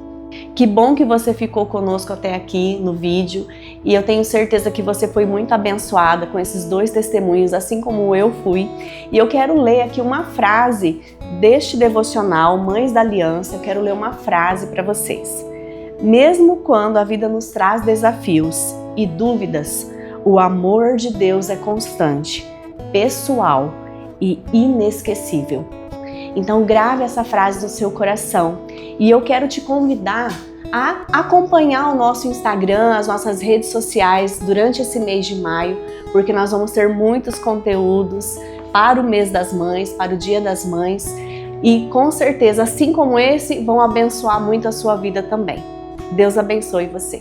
Speaker 1: Que bom que você ficou conosco até aqui no vídeo, e eu tenho certeza que você foi muito abençoada com esses 2 testemunhos, assim como eu fui. E eu quero ler aqui uma frase deste devocional Mães da Aliança. Eu quero ler uma frase para vocês. Mesmo quando a vida nos traz desafios e dúvidas, o amor de Deus é constante, pessoal e inesquecível. Então grave essa frase no seu coração, e eu quero te convidar a acompanhar o nosso Instagram, as nossas redes sociais durante esse mês de maio, porque nós vamos ter muitos conteúdos para o mês das mães, para o Dia das Mães, e com certeza, assim como esse, vão abençoar muito a sua vida também. Deus abençoe você.